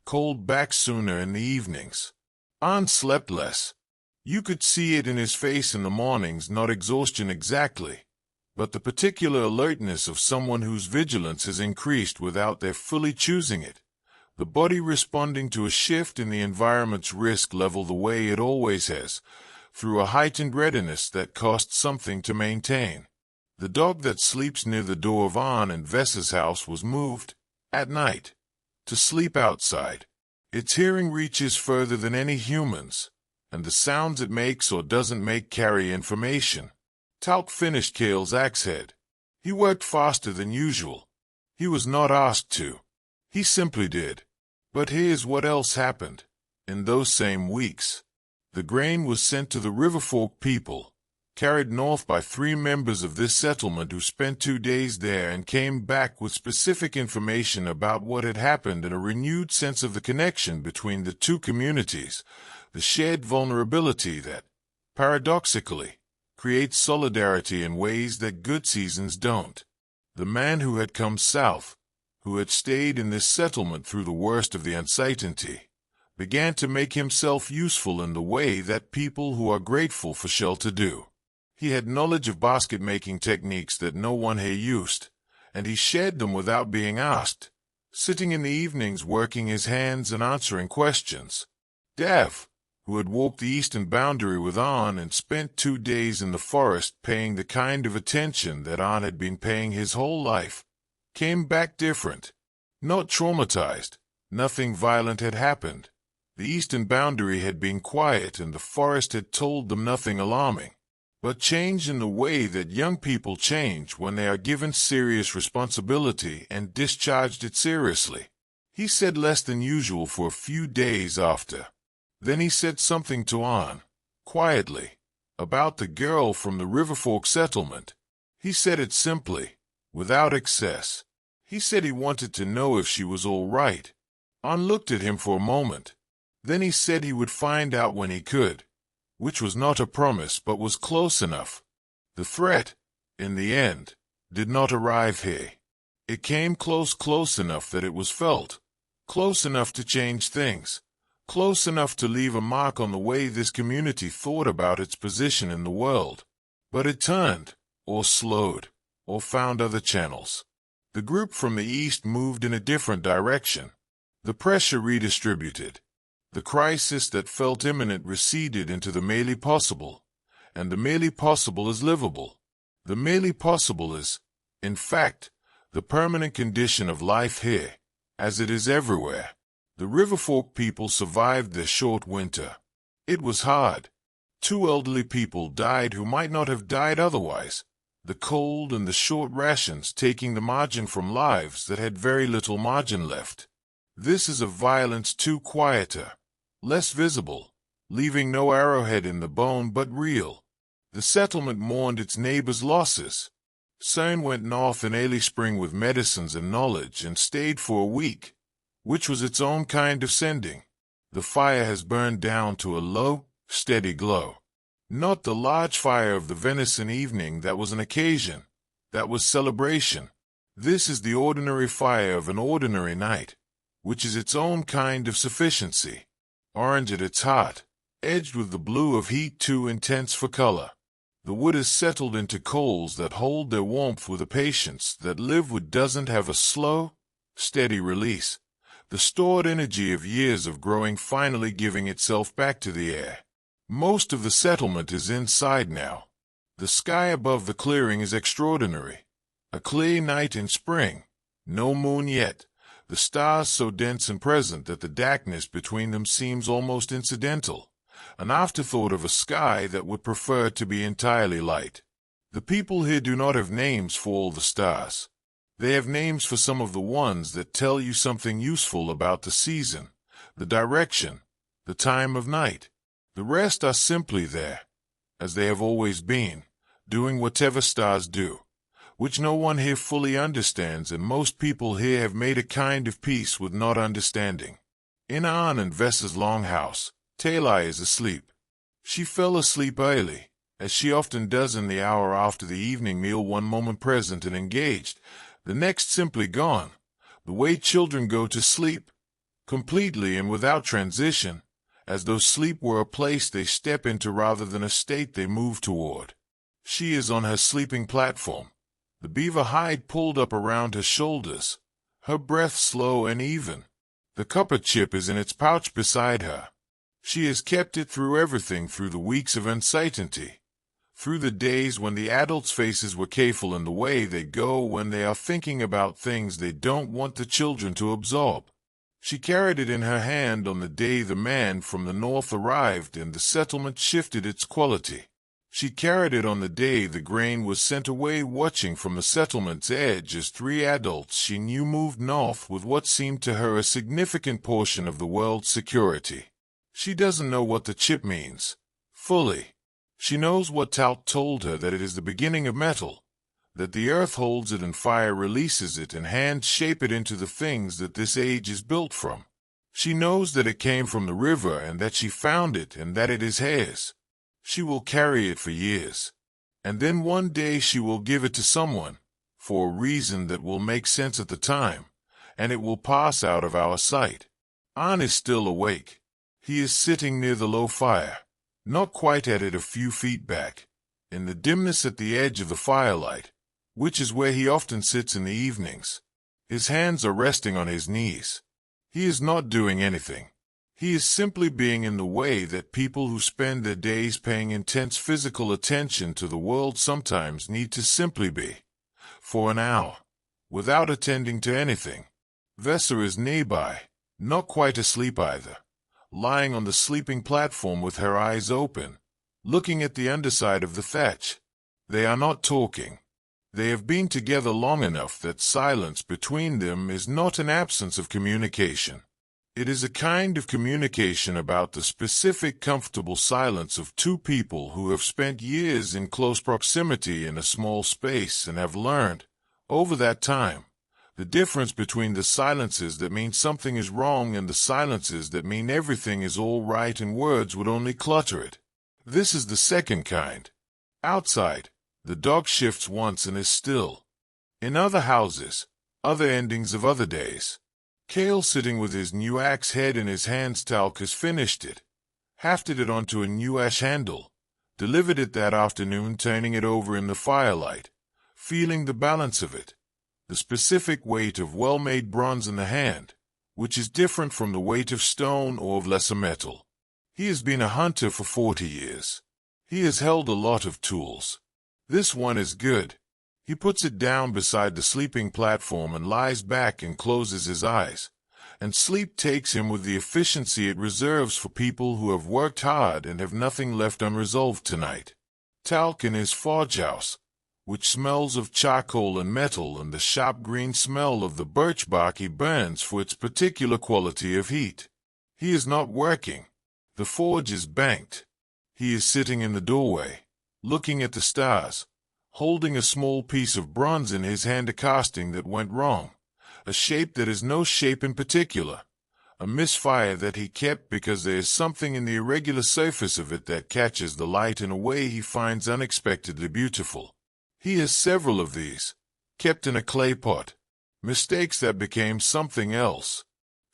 called back sooner in the evenings. An slept less. You could see it in his face in the mornings, not exhaustion exactly, but the particular alertness of someone whose vigilance has increased without their fully choosing it, the body responding to a shift in the environment's risk level the way it always has, through a heightened readiness that costs something to maintain. The dog that sleeps near the door of An and Vessa's house was moved, at night, to sleep outside. Its hearing reaches further than any human's, and the sounds it makes or doesn't make carry information. Talk finished Kale's axe head. He worked faster than usual. He was not asked to. He simply did. But here's what else happened. In those same weeks, the grain was sent to the Riverfolk people, carried north by 3 members of this settlement who spent 2 days there and came back with specific information about what had happened and a renewed sense of the connection between the 2 communities, the shared vulnerability that, paradoxically, creates solidarity in ways that good seasons don't. The man who had come south, who had stayed in this settlement through the worst of the uncertainty, began to make himself useful in the way that people who are grateful for shelter do. He had knowledge of basket-making techniques that no one here used, and he shared them without being asked, sitting in the evenings working his hands and answering questions. Dav, who had walked the eastern boundary with An and spent 2 days in the forest paying the kind of attention that An had been paying his whole life, came back different. Not traumatized. Nothing violent had happened. The eastern boundary had been quiet and the forest had told them nothing alarming, but changed in the way that young people change when they are given serious responsibility and discharged it seriously. He said less than usual for a few days after. Then he said something to An, quietly, about the girl from the Riverfork settlement. He said it simply, without excess. He said he wanted to know if she was all right. An looked at him for a moment. Then he said he would find out when he could, which was not a promise but was close enough. The threat, in the end, did not arrive here. It came close enough that it was felt, close enough to change things, close enough to leave a mark on the way this community thought about its position in the world. But it turned, or slowed, or found other channels. The group from the east moved in a different direction. The pressure redistributed. The crisis that felt imminent receded into the merely possible, and the merely possible is livable. The merely possible is, in fact, the permanent condition of life here, as it is everywhere. The Riverfork people survived their short winter. It was hard. 2 elderly people died who might not have died otherwise, the cold and the short rations taking the margin from lives that had very little margin left. This is a violence too quieter, less visible, leaving no arrowhead in the bone but real. The settlement mourned its neighbors' losses. Cern went north in early spring with medicines and knowledge and stayed for a week, which was its own kind of sending. The fire has burned down to a low, steady glow. Not the large fire of the venison evening that was an occasion, that was celebration. This is the ordinary fire of an ordinary night, which is its own kind of sufficiency. Orange at its heart, edged with the blue of heat too intense for color. The wood is settled into coals that hold their warmth with a patience that live wood doesn't have a slow, steady release. The stored energy of years of growing finally giving itself back to the air. Most of the settlement is inside now. The sky above the clearing is extraordinary. A clear night in spring. No moon yet. The stars so dense and present that the darkness between them seems almost incidental, an afterthought of a sky that would prefer to be entirely light. The people here do not have names for all the stars. They have names for some of the ones that tell you something useful about the season, the direction, the time of night. The rest are simply there, as they have always been, doing whatever stars do, which no one here fully understands, and most people here have made a kind of peace with not understanding. In An and Vessa's longhouse, Talai is asleep. She fell asleep early, as she often does in the hour after the evening meal, one moment present and engaged, the next simply gone, the way children go to sleep, completely and without transition, as though sleep were a place they step into rather than a state they move toward. She is on her sleeping platform, the beaver hide pulled up around her shoulders, her breath slow and even. The copper chip is in its pouch beside her. She has kept it through everything, through the weeks of uncertainty, through the days when the adults' faces were careful in the way they go when they are thinking about things they don't want the children to absorb. She carried it in her hand on the day the man from the north arrived and the settlement shifted its quality. She carried it on the day the grain was sent away, watching from the settlement's edge as 3 adults she knew moved north with what seemed to her a significant portion of the world's security. She doesn't know what the chip means, fully. She knows what Tout told her, that it is the beginning of metal, that the earth holds it and fire releases it and hands shape it into the things that this age is built from. She knows that it came from the river and that she found it and that it is hers. She will carry it for years, and then one day she will give it to someone, for a reason that will make sense at the time, and it will pass out of our sight. An is still awake. He is sitting near the low fire, not quite at it, a few feet back, in the dimness at the edge of the firelight, which is where he often sits in the evenings. His hands are resting on his knees. He is not doing anything. He is simply being in the way that people who spend their days paying intense physical attention to the world sometimes need to simply be, for an hour, without attending to anything. Vesa is nearby, not quite asleep either, lying on the sleeping platform with her eyes open, looking at the underside of the thatch. They are not talking. They have been together long enough that silence between them is not an absence of communication. It is a kind of communication about the specific comfortable silence of two people who have spent years in close proximity in a small space and have learned, over that time, the difference between the silences that mean something is wrong and the silences that mean everything is all right and words would only clutter it. This is the second kind. Outside, the dog shifts once and is still. In other houses, other endings of other days, Kale, sitting with his new axe head in his hands, Talc has finished it, hafted it onto a new ash handle, delivered it that afternoon, turning it over in the firelight, feeling the balance of it, the specific weight of well-made bronze in the hand, which is different from the weight of stone or of lesser metal. He has been a hunter for 40 years. He has held a lot of tools. This one is good. He puts it down beside the sleeping platform and lies back and closes his eyes, and sleep takes him with the efficiency it reserves for people who have worked hard and have nothing left unresolved tonight. Talc in his forge house, which smells of charcoal and metal and the sharp green smell of the birch bark he burns for its particular quality of heat. He is not working. The forge is banked. He is sitting in the doorway, looking at the stars, holding a small piece of bronze in his hand, a casting that went wrong, a shape that is no shape in particular, a misfire that he kept because there is something in the irregular surface of it that catches the light in a way he finds unexpectedly beautiful. He has several of these, kept in a clay pot, mistakes that became something else.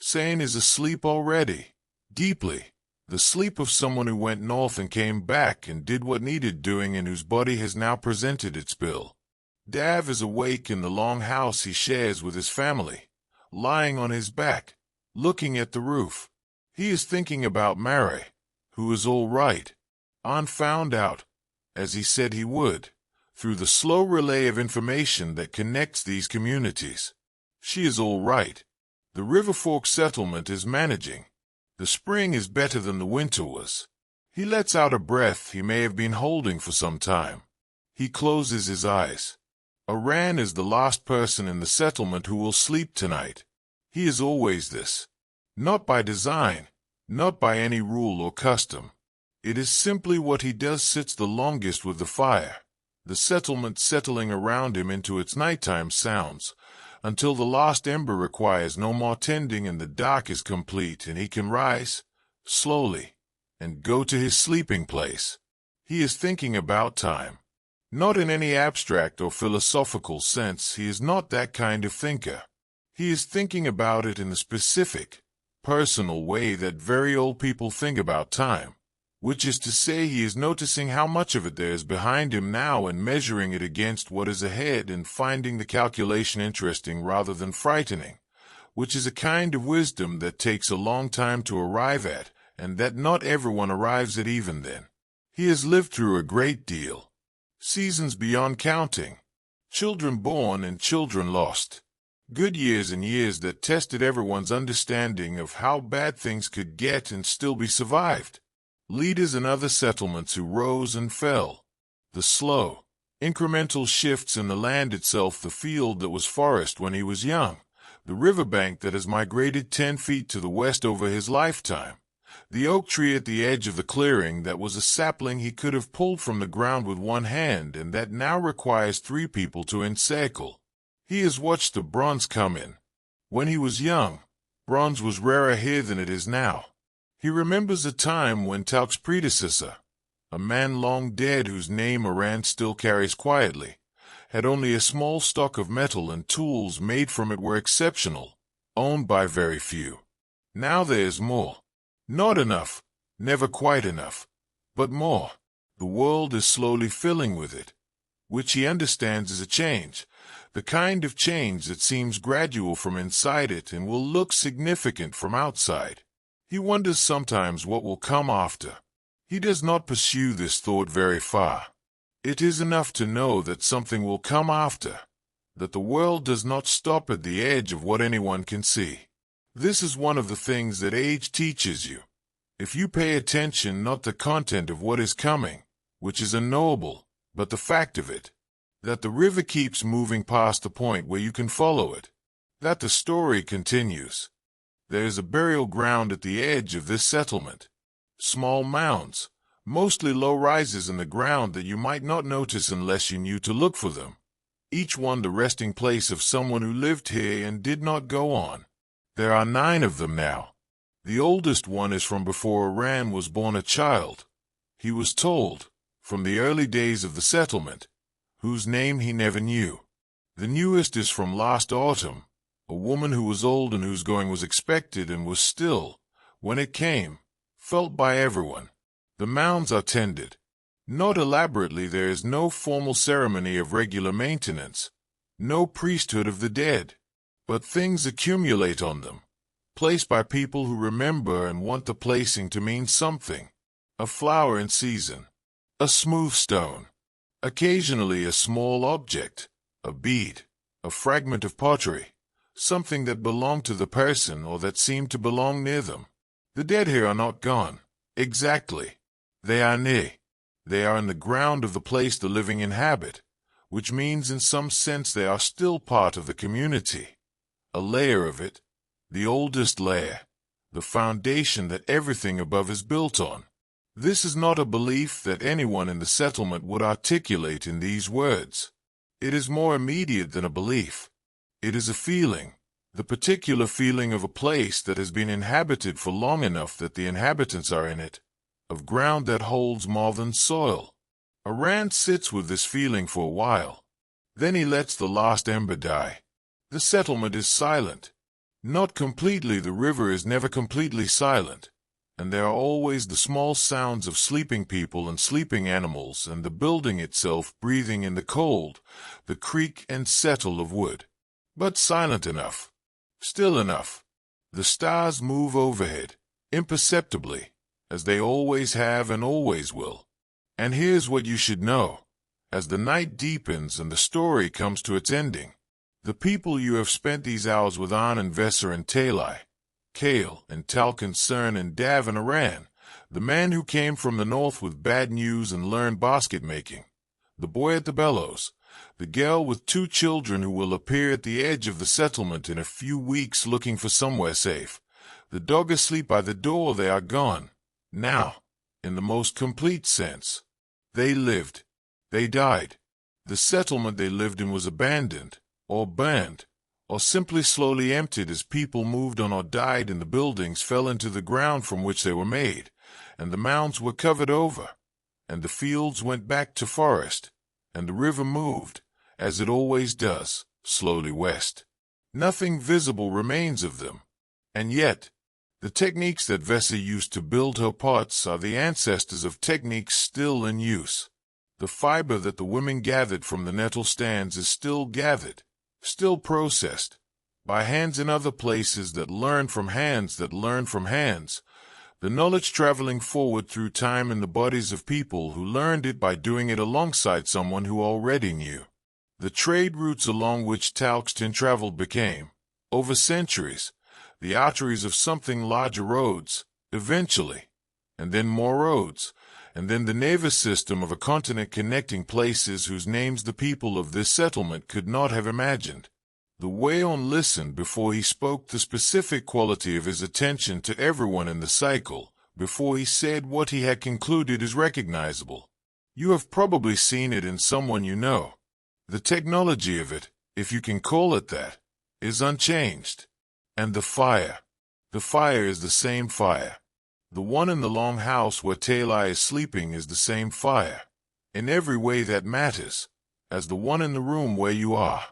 Sane is asleep already, deeply. The sleep of someone who went north and came back and did what needed doing and whose body has now presented its bill. Dav is awake in the long house he shares with his family, lying on his back, looking at the roof. He is thinking about Mary, who is all right. An found out, as he said he would, through the slow relay of information that connects these communities. She is all right. The River Fork settlement is managing. The spring is better than the winter was. He lets out a breath he may have been holding for some time. He closes his eyes. Aran is the last person in the settlement who will sleep tonight. He is always this. Not by design, not by any rule or custom. It is simply what he does. Sits the longest with the fire, the settlement settling around him into its nighttime sounds, until the last ember requires no more tending and the dark is complete and he can rise, slowly, and go to his sleeping place. He is thinking about time. Not in any abstract or philosophical sense. He is not that kind of thinker. He is thinking about it in the specific, personal way that very old people think about time, which is to say he is noticing how much of it there is behind him now and measuring it against what is ahead and finding the calculation interesting rather than frightening, which is a kind of wisdom that takes a long time to arrive at and that not everyone arrives at even then. He has lived through a great deal. Seasons beyond counting. Children born and children lost. Good years and years that tested everyone's understanding of how bad things could get and still be survived. Leaders and other settlements who rose and fell. The slow, incremental shifts in the land itself, the field that was forest when he was young, the riverbank that has migrated 10 feet to the west over his lifetime, the oak tree at the edge of the clearing that was a sapling he could have pulled from the ground with one hand and that now requires 3 people to encircle. He has watched the bronze come in. When he was young, bronze was rarer here than it is now. He remembers a time when Talc's predecessor, a man long dead whose name Aran still carries quietly, had only a small stock of metal and tools made from it were exceptional, owned by very few. Now there is more. Not enough, never quite enough, but more. The world is slowly filling with it, which he understands is a change, the kind of change that seems gradual from inside it and will look significant from outside. He wonders sometimes what will come after. He does not pursue this thought very far. It is enough to know that something will come after, that the world does not stop at the edge of what anyone can see. This is one of the things that age teaches you. If you pay attention, not the content of what is coming, which is unknowable, but the fact of it, that the river keeps moving past the point where you can follow it, that the story continues. There is a burial ground at the edge of this settlement. Small mounds, mostly low rises in the ground that you might not notice unless you knew to look for them. Each one the resting place of someone who lived here and did not go on. There are 9 of them now. The oldest one is from before Iran was born a child. He was told, from the early days of the settlement, whose name he never knew. The newest is from last autumn, a woman who was old and whose going was expected and was still, when it came, felt by everyone. The mounds are tended. Not elaborately, there is no formal ceremony of regular maintenance, no priesthood of the dead, but things accumulate on them, placed by people who remember and want the placing to mean something. A flower in season, a smooth stone, occasionally a small object, a bead, a fragment of pottery, something that belonged to the person or that seemed to belong near them. The dead here are not gone, exactly. They are near. They are in the ground of the place the living inhabit, which means in some sense they are still part of the community. A layer of it, the oldest layer, the foundation that everything above is built on. This is not a belief that anyone in the settlement would articulate in these words. It is more immediate than a belief. It is a feeling, the particular feeling of a place that has been inhabited for long enough that the inhabitants are in it, of ground that holds more than soil. Iran sits with this feeling for a while. Then he lets the last ember die. The settlement is silent. Not completely, the river is never completely silent, and there are always the small sounds of sleeping people and sleeping animals and the building itself breathing in the cold, the creak and settle of wood. But silent enough. Still enough. The stars move overhead, imperceptibly, as they always have and always will. And here's what you should know. As the night deepens and the story comes to its ending, the people you have spent these hours with, An and Vesser and Talai, Kale and Talcon, Cern and Dav and Iran, the man who came from the north with bad news and learned basket making, the boy at the bellows, the girl with 2 children who will appear at the edge of the settlement in a few weeks looking for somewhere safe, the dog asleep by the door, they are gone. Now, in the most complete sense. They lived. They died. The settlement they lived in was abandoned, or burned, or simply slowly emptied as people moved on or died and the buildings fell into the ground from which they were made, and the mounds were covered over, and the fields went back to forest, and the river moved, as it always does, slowly west. Nothing visible remains of them. And yet, the techniques that Vesser used to build her pots are the ancestors of techniques still in use. The fiber that the women gathered from the nettle stands is still gathered, still processed, by hands in other places that learn from hands that learn from hands, the knowledge traveling forward through time in the bodies of people who learned it by doing it alongside someone who already knew. The trade routes along which Talkston traveled became, over centuries, the arteries of something larger roads, eventually, and then more roads, and then the nervous system of a continent connecting places whose names the people of this settlement could not have imagined. The Wayon listened before he spoke the specific quality of his attention to everyone in the cycle, before he said what he had concluded is recognizable. You have probably seen it in someone you know. The technology of it, if you can call it that, is unchanged. And the fire is the same fire. The one in the long house where Talai is sleeping is the same fire, in every way that matters, as the one in the room where you are.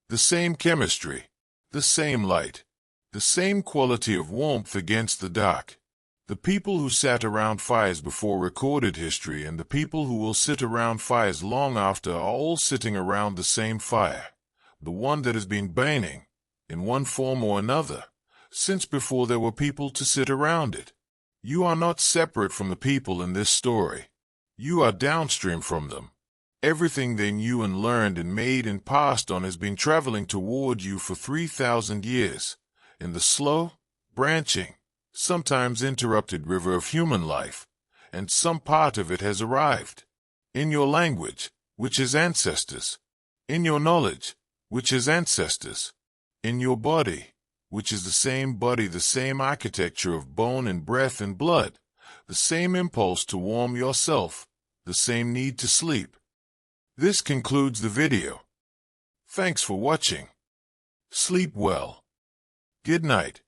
The same chemistry, the same light. The same quality of warmth against the dark. The people who sat around fires before recorded history and the people who will sit around fires long after are all sitting around the same fire, the one that has been burning, in one form or another, since before there were people to sit around it. You are not separate from the people in this story. You are downstream from them. Everything they knew and learned and made and passed on has been traveling toward you for 3,000 years, in the slow, branching, sometimes interrupted river of human life, and some part of it has arrived. In your language, which is ancestors. In your knowledge, which is ancestors. In your body, which is the same body, the same architecture of bone and breath and blood, the same impulse to warm yourself, the same need to sleep. This concludes the video. Thanks for watching. Sleep well. Good night.